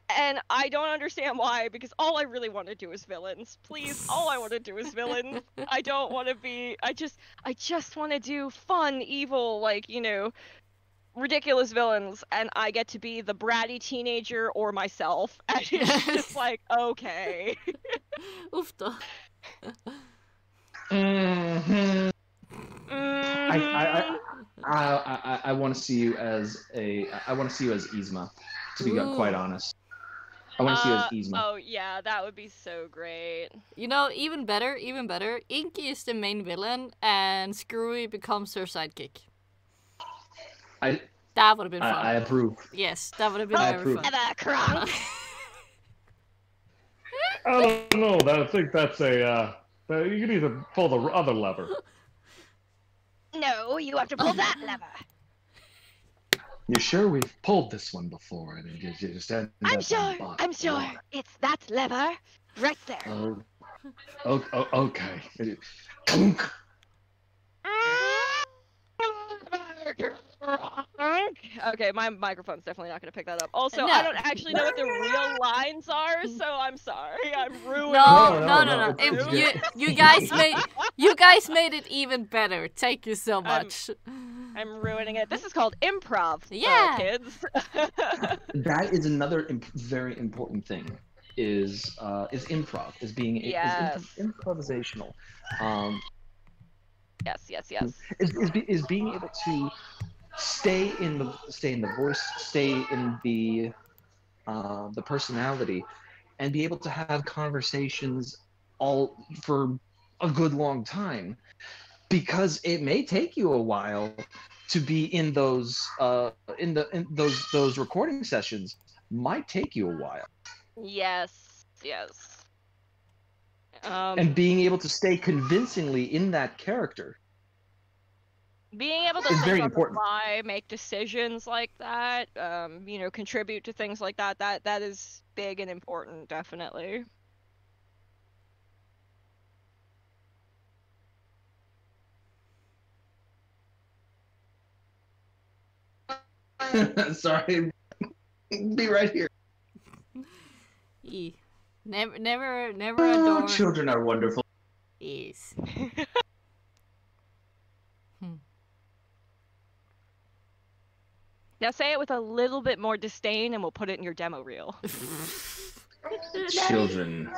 Speaker 2: And I don't understand why, because all I really want to do is villains. Please, all I want to do is villains. I don't want to be. I just want to do fun, evil, like, ridiculous villains, and I get to be the bratty teenager or myself. And it's just like, okay.
Speaker 1: Oofta.
Speaker 3: Mm-hmm. I want to see you as Yzma, to be quite honest. I want to see you as Yzma.
Speaker 2: Oh yeah, that would be so great.
Speaker 1: Even better. Inky is the main villain, and Screwy becomes her sidekick. That would have been fun.
Speaker 3: I approve.
Speaker 1: Yes, that would have been
Speaker 3: I
Speaker 1: very
Speaker 3: approve.
Speaker 1: fun.
Speaker 4: I don't know. I think that's a. You can either pull the other lever.
Speaker 2: No, you have to pull that lever.
Speaker 3: You sure we've pulled this one before? And you just ended
Speaker 2: I'm
Speaker 3: up
Speaker 2: sure.
Speaker 3: on box
Speaker 2: I'm sure.
Speaker 3: one.
Speaker 2: It's that lever right there.
Speaker 3: Okay. Clunk.
Speaker 2: Okay, my microphone's definitely not going to pick that up. Also,
Speaker 1: No.
Speaker 2: I don't actually know what the real lines are, so I'm sorry. I'm ruining.
Speaker 1: No.
Speaker 3: it's good.
Speaker 1: You guys made it even better. Thank you so much.
Speaker 2: I'm ruining it. This is called improv.
Speaker 1: Yeah.
Speaker 2: Kids.
Speaker 3: That is another very important thing. Is improv? Is being
Speaker 2: Yes.
Speaker 3: improvisational?
Speaker 2: Yes.
Speaker 3: Is being able to stay in the voice, stay in the personality, and be able to have conversations all for a good long time, because it may take you a while to be in those those recording sessions. Might take you a while.
Speaker 2: Yes.
Speaker 3: And being able to stay convincingly in that character.
Speaker 2: Being able to
Speaker 3: is
Speaker 2: think
Speaker 3: very
Speaker 2: on
Speaker 3: important.
Speaker 2: the fly, make decisions like that, contribute to things like that, that is big and important, definitely.
Speaker 3: Sorry. Be right here.
Speaker 1: Never
Speaker 3: Oh,
Speaker 1: adore.
Speaker 3: children are wonderful.
Speaker 1: Yes.
Speaker 2: Now say it with a little bit more disdain and we'll put it in your demo reel.
Speaker 3: Children.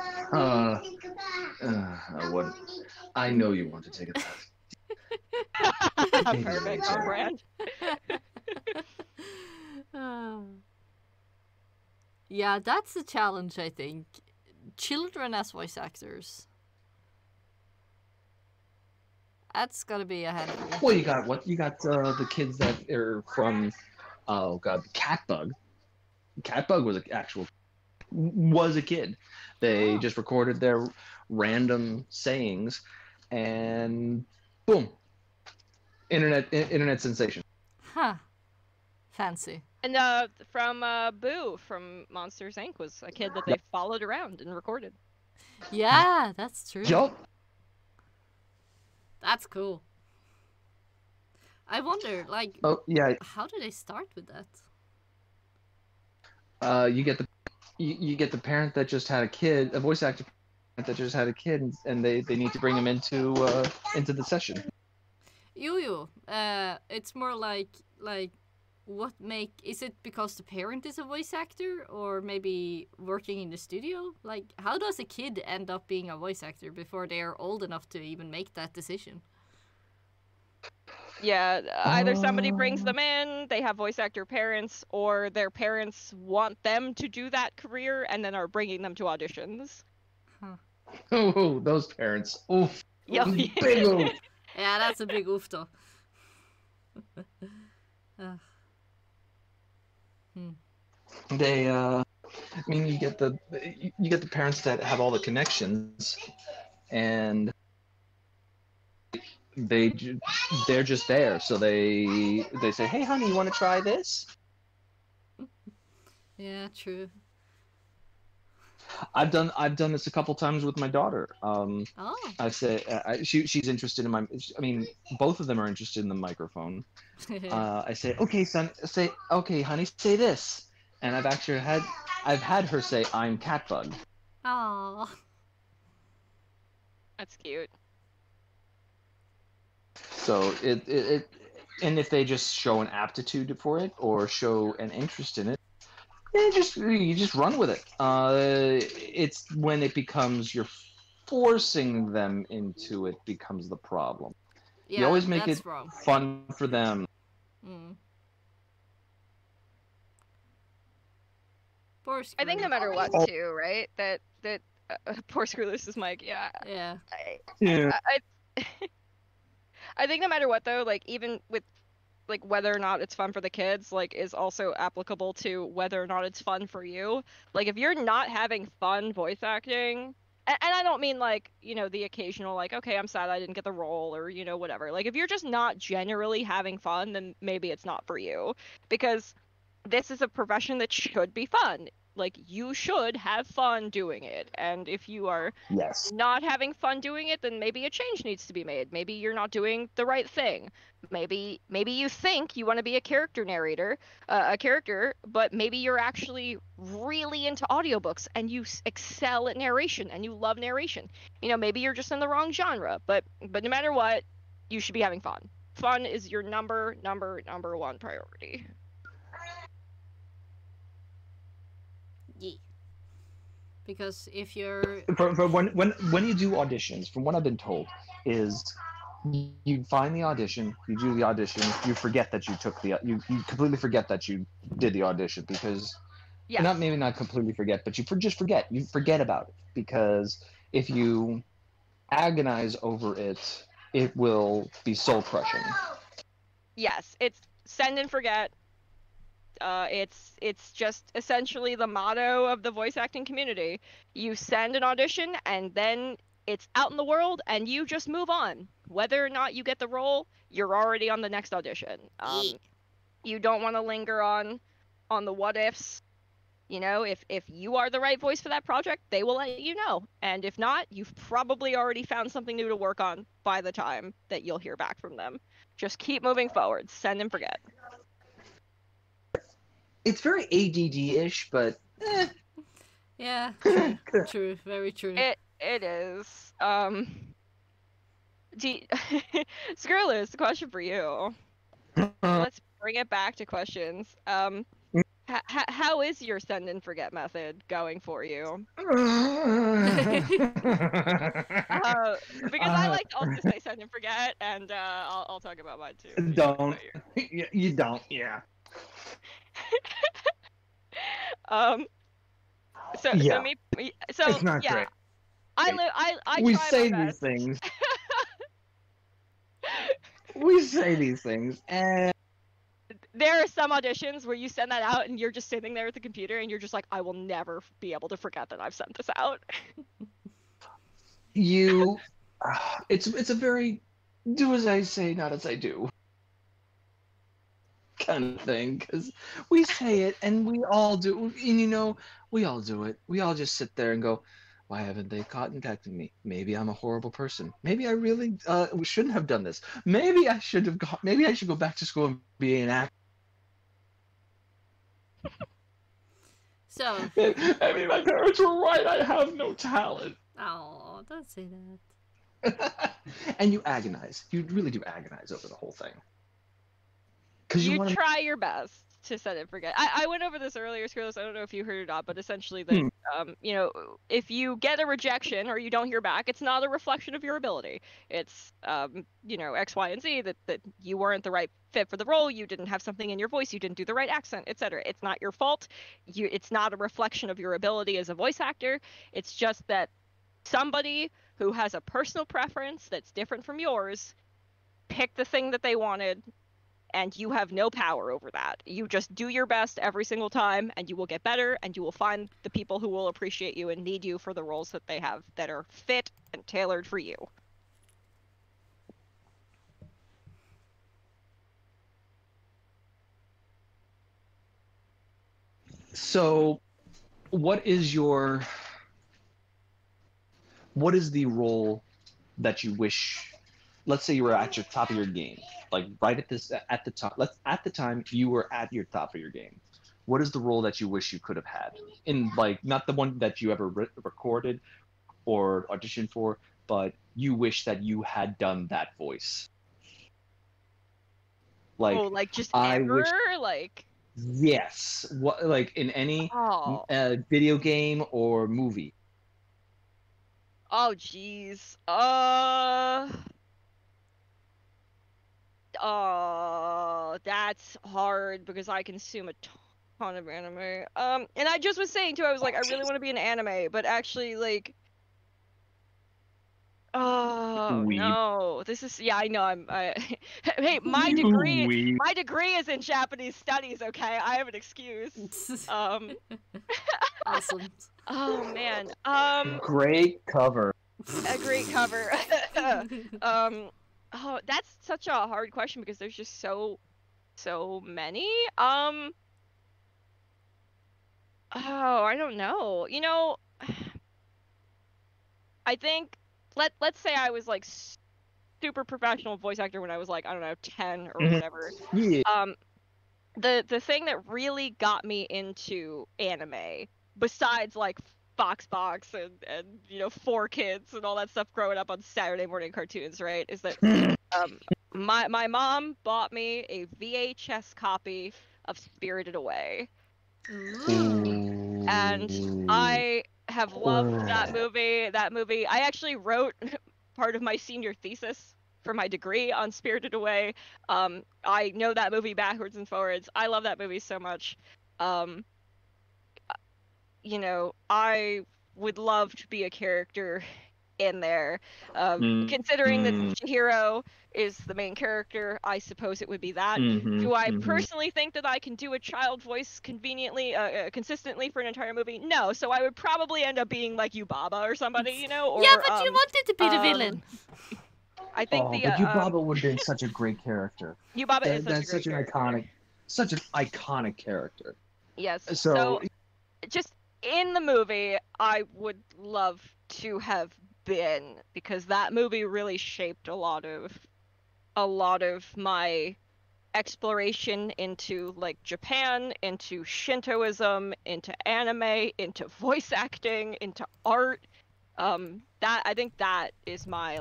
Speaker 3: what? I know you want to take a bath.
Speaker 2: Perfect, on brand.
Speaker 1: Yeah, that's a challenge, I think. Children as voice actors. That's gotta be a handful.
Speaker 3: Well, you got what? You got the kids that are from, oh god, Catbug. Catbug was a kid. They just recorded their random sayings, and boom, internet sensation.
Speaker 1: Huh. Fancy.
Speaker 2: And from Boo from Monsters Inc. was a kid that they followed around and recorded.
Speaker 1: Yeah, that's true.
Speaker 3: Yup.
Speaker 1: That's cool. I wonder, like,
Speaker 3: Oh yeah.
Speaker 1: how do they start with that?
Speaker 3: You get the parent that just had a kid, a voice actor that just had a kid, and they need to bring him into the session.
Speaker 1: It's more like is it because the parent is a voice actor, or maybe working in the studio? Like, how does a kid end up being a voice actor before they are old enough to even make that decision?
Speaker 2: Yeah, either somebody brings them in, they have voice actor parents, or their parents want them to do that career and then are bringing them to auditions.
Speaker 1: Huh.
Speaker 3: Oh, those parents. Oof.
Speaker 2: Yeah.
Speaker 3: Big oof.
Speaker 1: Yeah, that's a big oof though.
Speaker 3: They I mean, you get the parents that have all the connections, and they're just there, so they say, hey honey, you want to try this?
Speaker 1: Yeah, true.
Speaker 3: I've done this a couple times with my daughter.
Speaker 1: Oh.
Speaker 3: I say she's interested in I mean, both of them are interested in the microphone. I say, okay son, okay honey, say this, and I've had her say, I'm Catbug.
Speaker 1: Aww.
Speaker 2: That's cute.
Speaker 3: So it and if they just show an aptitude for it or show an interest in it, you just run with it. It's when it becomes you're forcing them into it becomes the problem.
Speaker 1: Yeah,
Speaker 3: you always make it
Speaker 1: wrong.
Speaker 3: fun for them.
Speaker 1: Poor Scrw.
Speaker 2: I think no matter what, too, right? That poor Screw Loose's mic. Yeah.
Speaker 1: Yeah.
Speaker 2: I think no matter what, though, like, even with, like, whether or not it's fun for the kids, like, is also applicable to whether or not it's fun for you. Like, if you're not having fun voice acting, and I don't mean, like, you know, the occasional, like, okay, I'm sad I didn't get the role, or, you know, whatever. Like, if you're just not generally having fun, then maybe it's not for you. Because this is a profession that should be fun. Like, you should have fun doing it. And if you are not having fun doing it, then maybe a change needs to be made. Maybe you're not doing the right thing. Maybe you think you want to be a character narrator, but maybe you're actually really into audiobooks and you excel at narration and you love narration. You know, maybe you're just in the wrong genre, but no matter what, you should be having fun. Fun is your number one priority.
Speaker 1: Yeah. Because if you're
Speaker 3: For when you do auditions, from what I've been told, is you find the audition, you do the audition, you forget that you completely forget that you did the audition, because not completely forget, but you forget about it, because if you agonize over it, it will be soul crushing.
Speaker 2: Yes, it's send and forget. It's just essentially the motto of the voice acting community. You send an audition and then it's out in the world and you just move on. Whether or not you get the role, you're already on the next audition. You don't want to linger on the what ifs. You know, if you are the right voice for that project, they will let you know. And if not, you've probably already found something new to work on by the time that you'll hear back from them. Just keep moving forward. Send and forget.
Speaker 3: It's very ADD-ish, but
Speaker 1: yeah, true, very true.
Speaker 2: It is. Screw Loose, question for you. Let's bring it back to questions. How is your send and forget method going for you? Because I like to also say send and forget, and I'll talk about mine too. You talk
Speaker 3: Don't.
Speaker 2: about yours.
Speaker 3: You don't. Yeah.
Speaker 2: So
Speaker 3: Yeah.
Speaker 2: so
Speaker 3: It's not
Speaker 2: yeah.
Speaker 3: great.
Speaker 2: I
Speaker 3: We
Speaker 2: try
Speaker 3: say
Speaker 2: my
Speaker 3: these
Speaker 2: best.
Speaker 3: things. We say these things, and
Speaker 2: There are some auditions where you send that out and you're just sitting there at the computer and you're just like, I will never be able to forget that I've sent this out.
Speaker 3: you, it's a very do as I say, not as I do kind of thing, because we say it and we all do, and we all do it. We all just sit there and go, why haven't they contacted me? Maybe I'm a horrible person. Maybe I really shouldn't have done this. Maybe I should have maybe I should go back to school and be an actor.
Speaker 1: So,
Speaker 3: I mean, my parents were right. I have no talent.
Speaker 1: oh, don't say that.
Speaker 3: And you agonize. You really do agonize over the whole thing. Because
Speaker 2: You
Speaker 3: want to.
Speaker 2: try your best to set and forget. I went over this earlier, Scrw Loose. I don't know if you heard it or not, but essentially that if you get a rejection or you don't hear back, it's not a reflection of your ability. It's X, Y, and Z, that you weren't the right fit for the role, you didn't have something in your voice, you didn't do the right accent, etc. It's not your fault. It's not a reflection of your ability as a voice actor. It's just that somebody who has a personal preference that's different from yours picked the thing that they wanted, and you have no power over that. You just do your best every single time, and you will get better, and you will find the people who will appreciate you and need you for the roles that they have that are fit and tailored for you.
Speaker 3: So, what is the role that you wish? Let's say you were at your top of your game, like right at the top. At the time you were at your top of your game. What is the role that you wish you could have had in, like, not the one that you ever recorded or auditioned for, but you wish that you had done that voice? Like,
Speaker 2: just
Speaker 3: I
Speaker 2: ever?
Speaker 3: wish.
Speaker 2: Like,
Speaker 3: Yes. What, like in any
Speaker 2: oh,
Speaker 3: video game or movie?
Speaker 2: oh, jeez. Oh, that's hard because I consume a ton of anime. And I just was saying too, I was like, I really want to be an anime, but actually, like, oh
Speaker 3: Weeb.
Speaker 2: no, this is, yeah, I know. Hey, my
Speaker 3: You
Speaker 2: degree
Speaker 3: weeb.
Speaker 2: is in Japanese studies. Okay, I have an excuse.
Speaker 1: Awesome.
Speaker 2: Oh man.
Speaker 3: Great cover.
Speaker 2: A great cover. Oh, that's such a hard question because there's just so many. Oh, I don't know. I think let's say I was like super professional voice actor when I was like, I don't know, 10 or whatever.
Speaker 3: Yeah.
Speaker 2: The thing that really got me into anime, besides like Foxbox and 4Kids and all that stuff growing up on Saturday morning cartoons, right, is that my mom bought me a VHS copy of Spirited Away.
Speaker 1: Ooh.
Speaker 2: And I have loved that movie. I actually wrote part of my senior thesis for my degree on Spirited Away. I know that movie backwards and forwards. I love that movie so much. I would love to be a character in there. Considering that Chihiro is the main character, I suppose it would be that. Do I personally think that I can do a child voice consistently for an entire movie? No, so I would probably end up being like Yubaba or somebody, or
Speaker 1: yeah, but you wanted to be the villain.
Speaker 2: I think
Speaker 3: but Yubaba would have been such a great character.
Speaker 2: Yubaba is
Speaker 3: such an iconic character.
Speaker 2: Yes.
Speaker 3: So
Speaker 2: just in the movie, I would love to have been, because that movie really shaped a lot of my exploration into like Japan, into Shintoism, into anime, into voice acting, into art. That, I think that is my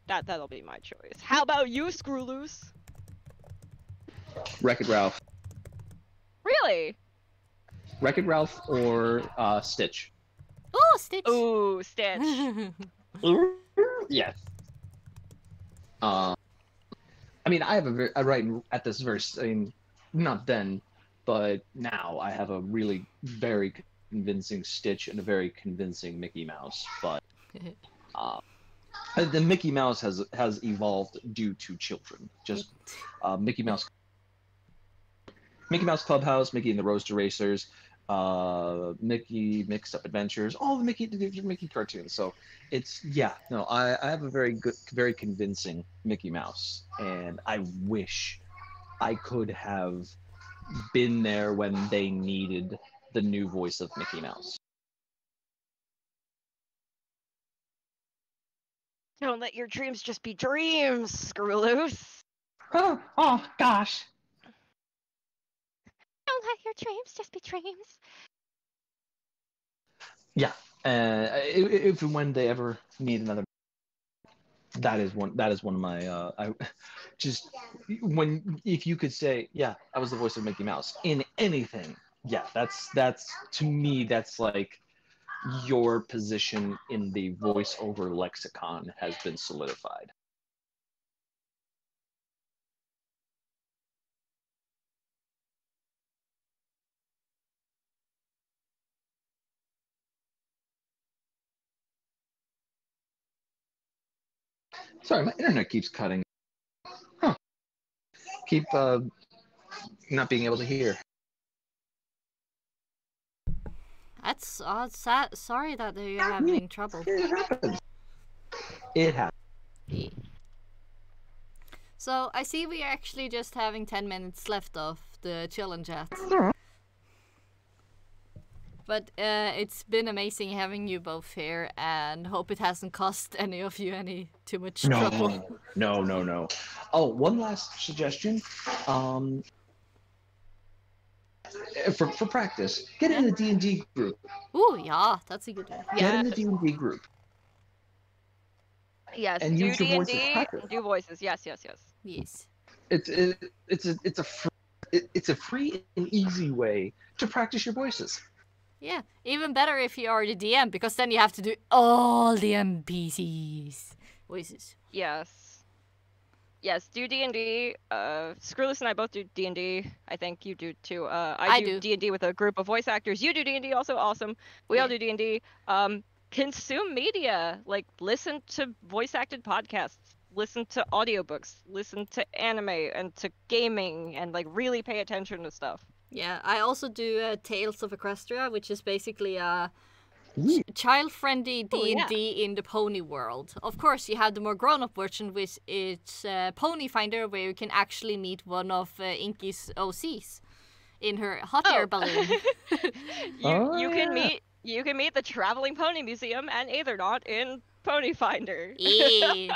Speaker 2: that'll be my choice. How about you, Screw Loose?
Speaker 3: Wreck-It Ralph.
Speaker 2: Really?
Speaker 3: Wreck-It Ralph or Stitch.
Speaker 1: Oh, Stitch.
Speaker 2: Ooh, Stitch.
Speaker 3: Yes. I mean, I write at this very same, not then, but now I have a really very convincing Stitch and a very convincing Mickey Mouse. But the Mickey Mouse has evolved due to children. Just Mickey Mouse Clubhouse, Mickey and the Roadster Racers, Mickey Mixed Up Adventures, all the Mickey cartoons. So it's I have a very convincing Mickey Mouse, and I wish I could have been there when they needed the new voice of Mickey Mouse.
Speaker 2: Don't let your dreams just be dreams, Screw Loose.
Speaker 3: Oh gosh.
Speaker 2: Don't let your dreams just be dreams.
Speaker 3: Yeah, if and when they ever need another, that is one of my if you could say, yeah, I was the voice of Mickey Mouse in anything, yeah, that's to me, that's like your position in the voiceover lexicon has been solidified. Sorry, my internet keeps cutting. Huh. Keep not being able to hear.
Speaker 1: That's sad. Sorry that you're having trouble.
Speaker 3: It happens. It happens.
Speaker 1: Yeah. So I see we are actually just having 10 minutes left of the chill and chat. But it's been amazing having you both here, and hope it hasn't cost any of you too much trouble.
Speaker 3: No. Oh, one last suggestion. For practice, get in a D&D group.
Speaker 1: Ooh, yeah, that's a good one.
Speaker 3: Get in a D&D group.
Speaker 2: Yes,
Speaker 3: and
Speaker 2: do
Speaker 3: use your voices.
Speaker 2: D&D, do voices. Yes.
Speaker 1: Yes.
Speaker 3: It's a free and easy way to practice your voices.
Speaker 1: Yeah, even better if you are the DM, because then you have to do all the NPCs voices.
Speaker 2: Yes, do D&D. Screw Loose and I both do D&D. I think you do too. I do D&D with a group of voice actors. You do D&D also, awesome. We all do D&D. Consume media, like listen to voice acted podcasts, listen to audiobooks, listen to anime and to gaming, and like really pay attention to stuff.
Speaker 1: Yeah, I also do Tales of Equestria, which is basically a child-friendly D&D in the pony world. Of course, you have the more grown-up version, which is Pony Finder, where you can actually meet one of Inky's OCs in her hot air balloon.
Speaker 2: You can meet the Traveling Pony Museum and Aethernaut in Pony Finder.
Speaker 1: Yeah.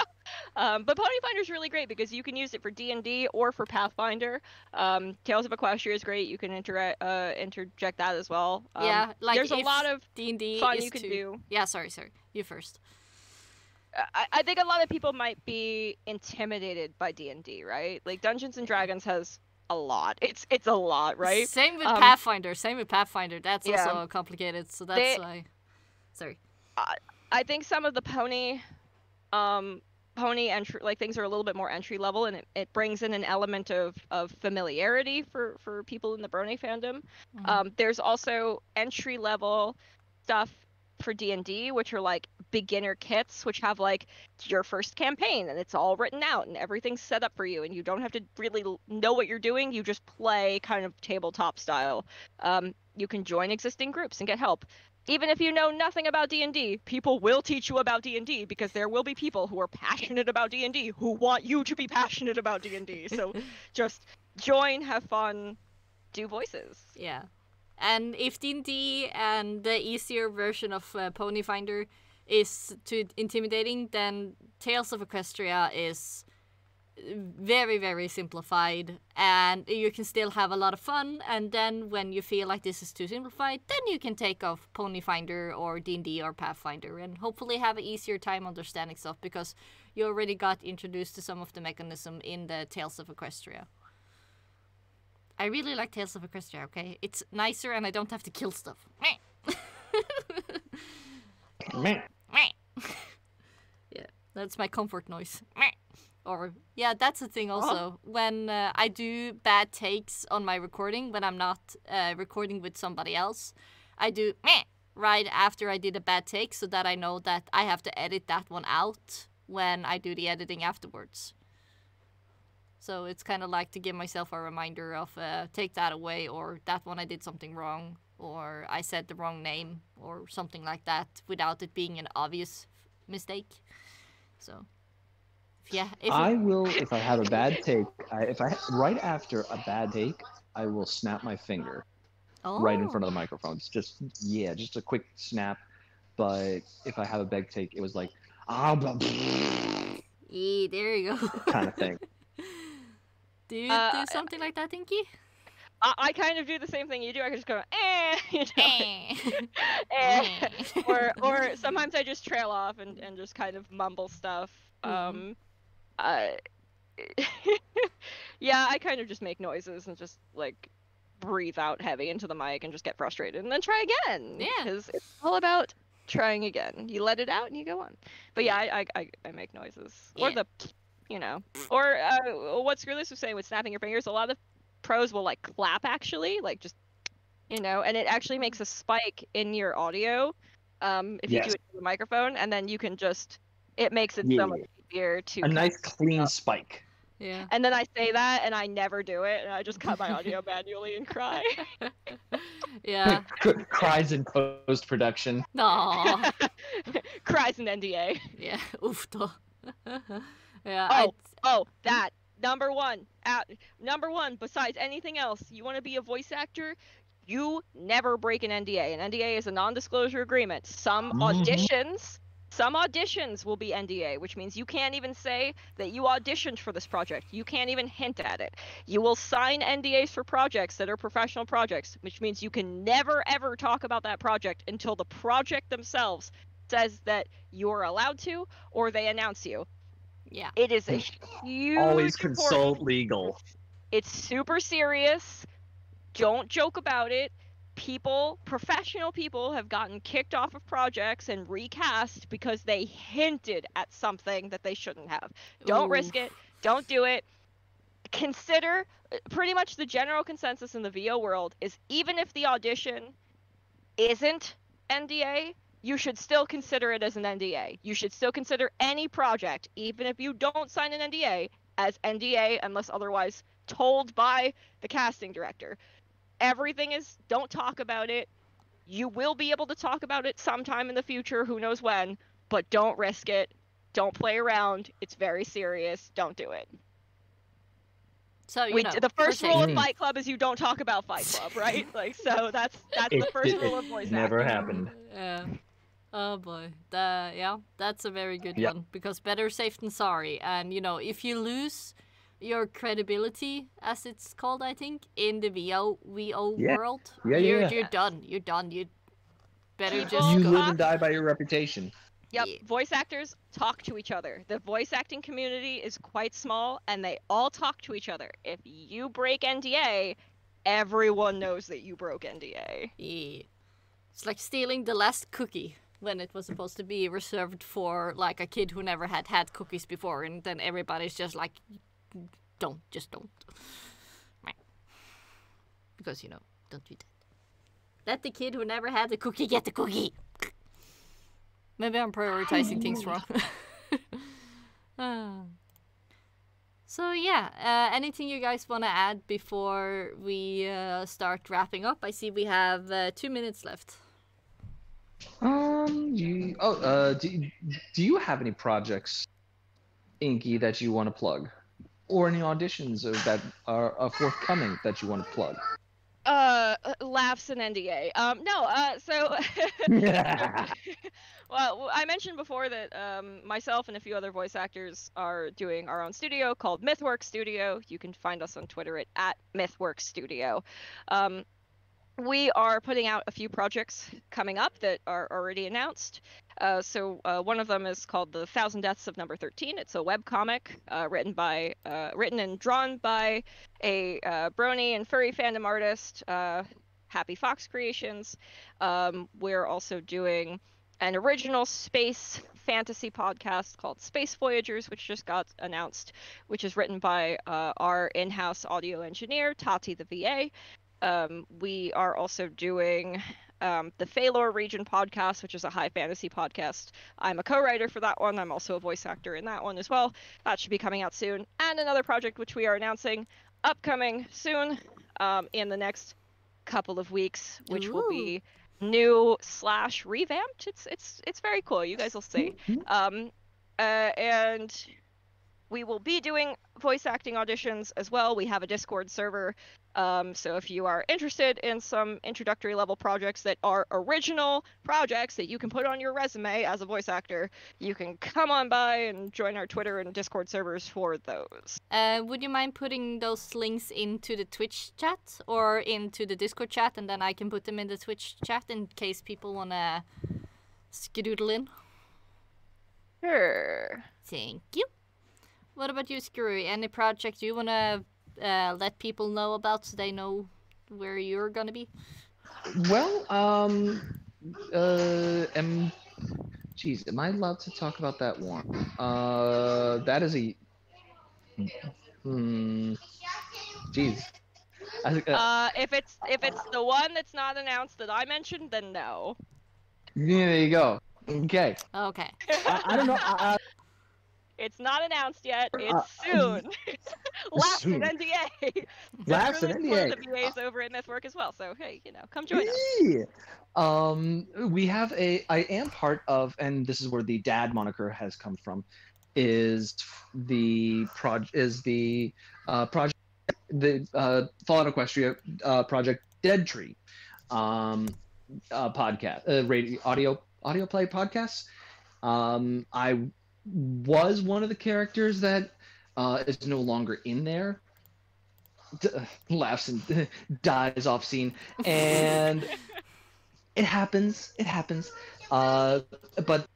Speaker 2: But Pony Finder is really great because you can use it for D&D or for Pathfinder. Tales of Equestria is great. You can interject that as well.
Speaker 1: Yeah, like
Speaker 2: there's a lot of
Speaker 1: D&D
Speaker 2: fun you can do.
Speaker 1: Yeah, sorry. You first.
Speaker 2: I think a lot of people might be intimidated by D&D, right? Like Dungeons and Dragons has a lot. It's a lot, right?
Speaker 1: Same with Pathfinder. That's also complicated, so that's why. Sorry.
Speaker 2: I think some of the pony entry, like things are a little bit more entry level, and it brings in an element of familiarity for people in the Brony fandom.
Speaker 1: Mm-hmm.
Speaker 2: There's also entry level stuff for D&D, which are like beginner kits, which have like your first campaign and it's all written out and everything's set up for you and you don't have to really know what you're doing. You just play kind of tabletop style. You can join existing groups and get help. Even if you know nothing about D&D, people will teach you about D&D because there will be people who are passionate about D&D who want you to be passionate about D&D. So just join, have fun, do voices.
Speaker 1: Yeah. And if D&D and the easier version of Pony Finder is too intimidating, then Tales of Equestria is very, very simplified, and you can still have a lot of fun. And then when you feel like this is too simplified, then you can take off Pony Finder or D&D or Pathfinder and hopefully have an easier time understanding stuff because you already got introduced to some of the mechanism in the Tales of Equestria. I really like Tales of Equestria, okay? It's nicer and I don't have to kill stuff.
Speaker 3: Man.
Speaker 1: Yeah, that's my comfort noise. Or, yeah, that's the thing also. When I do bad takes on my recording, when I'm not recording with somebody else, I do right after I did a bad take so that I know that I have to edit that one out when I do the editing afterwards. So it's kind of like to give myself a reminder of take that away, or that one I did something wrong, or I said the wrong name, or something like that, without it being an obvious mistake. So, yeah.
Speaker 3: I will, if I have a bad take, right after a bad take, I will snap my finger right in front of the microphone. It's just a quick snap. But if I have a bad take, it was like,
Speaker 1: yeah, there you go.
Speaker 3: kind of thing.
Speaker 1: Do you do something like that, Inky?
Speaker 2: I kind of do the same thing you do. I can just go, or sometimes I just trail off and just kind of mumble stuff. Yeah, I kind of just make noises and just like breathe out heavy into the mic and just get frustrated and then try again.
Speaker 1: Yeah,
Speaker 2: because it's all about trying again. You let it out and you go on. But yeah, I make noises, or the, or what Scrw Loose was saying with snapping your fingers. A lot of pros will like clap actually, like just, and it actually makes a spike in your audio if you do it to the microphone, and then you can just, it makes it so much easier to
Speaker 3: nice clean spike.
Speaker 1: Yeah.
Speaker 2: And then I say that and I never do it, and I just cut my audio manually and cry.
Speaker 1: Yeah.
Speaker 3: Cries in post production.
Speaker 1: No.
Speaker 2: Cries in NDA.
Speaker 1: Yeah. Oof. Yeah.
Speaker 2: That number one. Besides anything else, you want to be a voice actor, you never break an NDA. An NDA is a non-disclosure agreement. Some auditions will be NDA, which means you can't even say that you auditioned for this project. You can't even hint at it. You will sign NDAs for projects that are professional projects, which means you can never ever talk about that project until the project themselves says that you're allowed to, or they announce you.
Speaker 1: Yeah.
Speaker 2: It is a huge
Speaker 3: Always consult legal.
Speaker 2: It's super serious. Don't joke about it. Professional people have gotten kicked off of projects and recast because they hinted at something that they shouldn't have. Don't risk it. Don't do it. Consider, pretty much the general consensus in the VO world is, even if the audition isn't NDA, you should still consider it as an NDA. You should still consider any project, even if you don't sign an NDA, as NDA unless otherwise told by the casting director. Everything is, don't talk about it. You will be able to talk about it sometime in the future, who knows when, but don't risk it. Don't play around. It's very serious. Don't do it.
Speaker 1: So,
Speaker 2: the first rule of Fight Club is you don't talk about Fight Club, right? Like, so that's the first rule of voice acting.
Speaker 3: Never happened.
Speaker 1: Yeah. Oh boy. That's a very good one, because better safe than sorry. And if you lose your credibility, as it's called, I think, in the VO world, you're done. You're done. You better just
Speaker 3: you
Speaker 1: go.
Speaker 3: live and die by your reputation.
Speaker 2: Yep, voice actors talk to each other. The voice acting community is quite small, and they all talk to each other. If you break NDA, everyone knows that you broke NDA.
Speaker 1: Yeah. It's like stealing the last cookie when it was supposed to be reserved for, like, a kid who never had cookies before, and then everybody's just like, don't. Because, don't do that. Let the kid who never had the cookie get the cookie. Maybe I'm prioritizing things wrong. So yeah, anything you guys want to add before we start wrapping up? I see we have 2 minutes left.
Speaker 3: Do you have any projects, Inky, that you want to plug, or any auditions that are forthcoming that you want to plug?
Speaker 2: Laughs and NDA. So well, I mentioned before that myself and a few other voice actors are doing our own studio called MythWorks Studio. You can find us on Twitter at MythWorks Studio. we are putting out a few projects coming up that are already announced. So one of them is called The 1,000 Deaths of Number 13. It's a webcomic written and drawn by a Brony and furry fandom artist, Happy Fox Creations. We're also doing an original space fantasy podcast called Space Voyagers, which just got announced, which is written by our in-house audio engineer, Tati the VA. We are also doing the Phalor Region podcast, which is a high fantasy podcast. I'm a co-writer for that one. I'm also a voice actor in that one as well. That should be coming out soon. And another project which we are announcing upcoming soon in the next couple of weeks, which will be new / revamped. It's very cool. You guys will see. And we will be doing voice acting auditions as well. We have a Discord server. So if you are interested in some introductory level projects that are original projects that you can put on your resume as a voice actor, you can come on by and join our Twitter and Discord servers for those.
Speaker 1: Would you mind putting those links into the Twitch chat or into the Discord chat, and then I can put them in the Twitch chat in case people want to skedoodle in?
Speaker 2: Sure.
Speaker 1: Thank you. What about you, Screwy? Any project you want to let people know about so they know where you're going to be?
Speaker 3: Well, geez, am I allowed to talk about that one? That is a... Geez.
Speaker 2: If it's the one that's not announced that I mentioned, then no.
Speaker 3: Yeah, there you go. Okay.
Speaker 1: Okay.
Speaker 3: I don't know.
Speaker 2: It's not announced yet. It's soon. Lapsed an NDA.
Speaker 3: Lapsed an NDA.
Speaker 2: The VAs over at Mythwork as well. So hey, come join us.
Speaker 3: We have I am part of, and this is where the dad moniker has come from, is the project Fallout Equestria project Dead Tree podcast, audio play podcasts. I was one of the characters that is no longer in there. Laughs and dies off scene, and it happens. But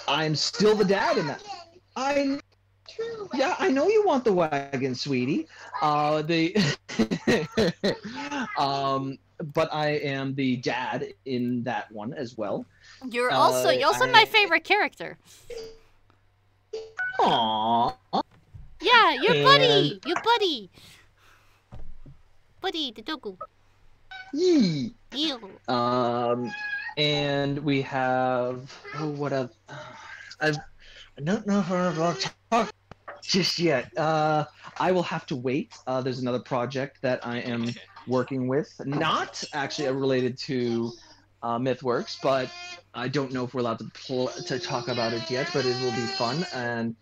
Speaker 3: I'm still the dad in that. I know you want the wagon, sweetie. But I am the dad in that one as well.
Speaker 1: You're also my favorite character.
Speaker 3: Aww.
Speaker 1: Yeah, your buddy. Buddy, the doggo.
Speaker 3: Yee.
Speaker 1: Ew.
Speaker 3: And we have I don't know if I'm about to talk just yet. I will have to wait. There's another project that I am working with, not actually related to MythWorks, but I don't know if we're allowed to talk about it yet. But it will be fun, and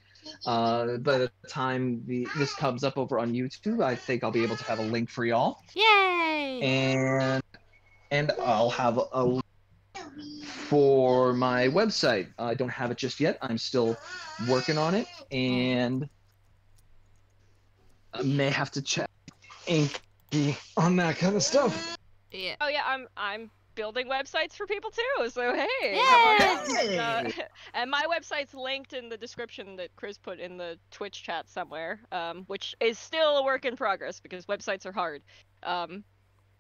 Speaker 3: by the time this comes up over on YouTube, I think I'll be able to have a link for y'all.
Speaker 1: Yay!
Speaker 3: And I'll have a link for my website. I don't have it just yet. I'm still working on it, and I may have to check Inky on that kind of stuff.
Speaker 1: Yeah.
Speaker 2: Oh yeah, I'm building websites for people too. So hey,
Speaker 1: Yay!
Speaker 2: And my website's linked in the description that Chris put in the Twitch chat somewhere, which is still a work in progress because websites are hard.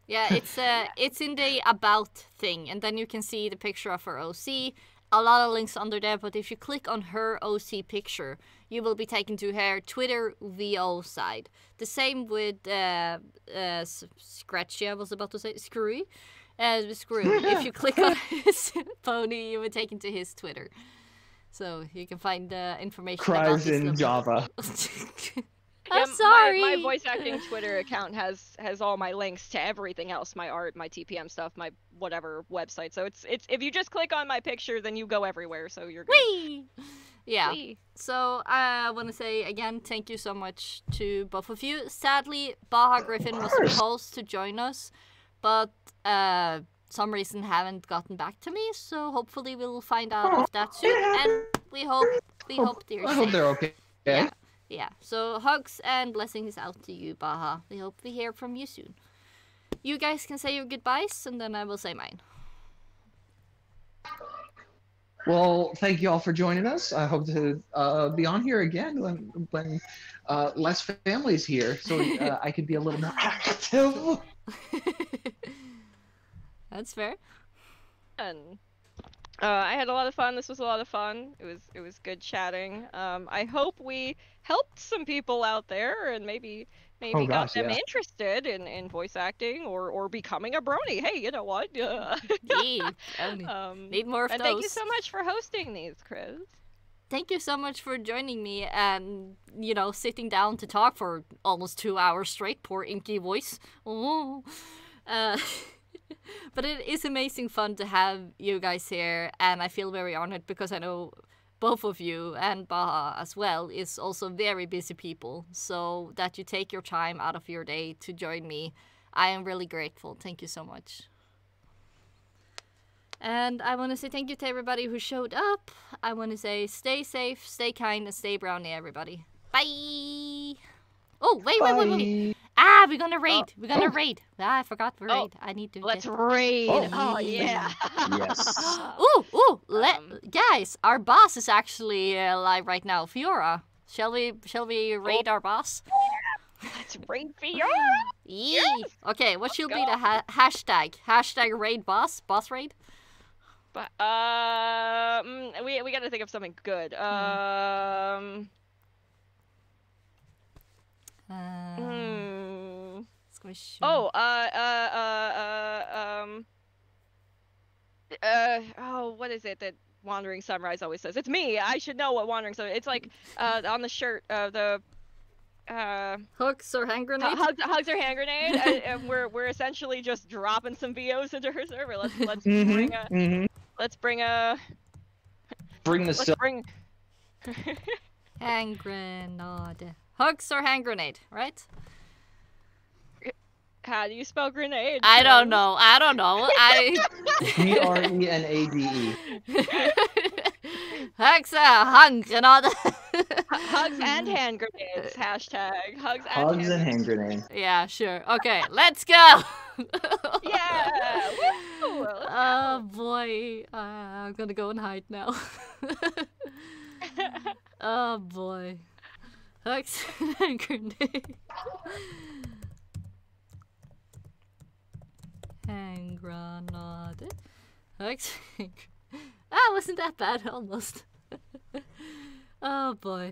Speaker 1: Yeah, it's in the about thing, and then you can see the picture of her OC. A lot of links under there, but if you click on her OC picture, you will be taken to her Twitter VO side. The same with Scratchy, I was about to say, Screwy. Screw. If you click on his pony, you will be taken to his Twitter. So you can find information about
Speaker 3: Cries
Speaker 1: this
Speaker 3: in Java.
Speaker 1: I'm sorry.
Speaker 2: My voice acting Twitter account has all my links to everything else, my art, my TPM stuff, my whatever website. So it's if you just click on my picture, then you go everywhere. So you're good.
Speaker 1: Whee! Yeah.
Speaker 2: Whee.
Speaker 1: So I want to say again, thank you so much to both of you. Sadly, Baja Gyphon was supposed to join us, but some reason haven't gotten back to me. So hopefully we'll find out of that soon. And we hope they're safe.
Speaker 3: I hope they're okay.
Speaker 1: Yeah. So hugs and blessings out to you, Baja. We hope we hear from you soon. you guys can say your goodbyes, and then I will say mine.
Speaker 3: Well, thank you all for joining us. I hope to be on here again when less families here, so I could be a little more active.
Speaker 1: That's fair.
Speaker 2: And I had a lot of fun. This was a lot of fun. It was good chatting. I hope we helped some people out there and maybe
Speaker 3: Oh,
Speaker 2: got
Speaker 3: gosh,
Speaker 2: them
Speaker 3: yeah.
Speaker 2: interested in voice acting or becoming a brony. Hey, you know what?
Speaker 1: Yeah, need more of
Speaker 2: and
Speaker 1: those.
Speaker 2: thank you so much for hosting these, Chris.
Speaker 1: Thank you so much for joining me and, you know, sitting down to talk for almost 2 hours straight. Poor Inky voice. Oh. But it is amazing fun to have you guys here, and I feel very honored because I know both of you and Baja as well is also very busy people. So that you take your time out of your day to join me, I am really grateful. Thank you so much. And I want to say thank you to everybody who showed up. I want to say stay safe, stay kind, and stay brownie, everybody. Bye! Oh, wait. Ah, we're gonna raid. We're gonna raid. Ah, I forgot to raid. I need to.
Speaker 2: Let's raid.
Speaker 3: Oh.
Speaker 2: Oh yeah.
Speaker 3: Yes.
Speaker 1: Ooh. Guys, our boss is actually live right now. Fiora. Shall we raid our boss?
Speaker 2: Let's raid Fiora.
Speaker 1: Yee.
Speaker 2: Yes.
Speaker 1: Okay, what should
Speaker 2: Let's
Speaker 1: be the hashtag? Hashtag raid boss? Boss raid?
Speaker 2: But we gotta think of something good.
Speaker 1: Squish.
Speaker 2: Oh, what is it that Wandering Sunrise always says? It's me. I should know what Wandering Sunrise. It's like on the shirt the
Speaker 1: hooks or hand grenade?
Speaker 2: Hugs or hand grenade. And we're essentially just dropping some VOs into her server. Let's bring the
Speaker 1: hand grenade. Hooks or hand grenade, right?
Speaker 2: How do you spell grenade?
Speaker 1: I don't know.
Speaker 3: Grenade.
Speaker 1: Hooks hand grenade.
Speaker 2: Hugs and hand grenades. Hashtag hugs
Speaker 3: and hand grenade.
Speaker 1: Yeah, sure. Okay, let's go.
Speaker 2: Yeah. Woo!
Speaker 1: Oh boy, I'm gonna go and hide now. Oh boy. Hooks and grenade. Hand grenade. Hooks. Ah, wasn't that bad? Almost. Oh boy.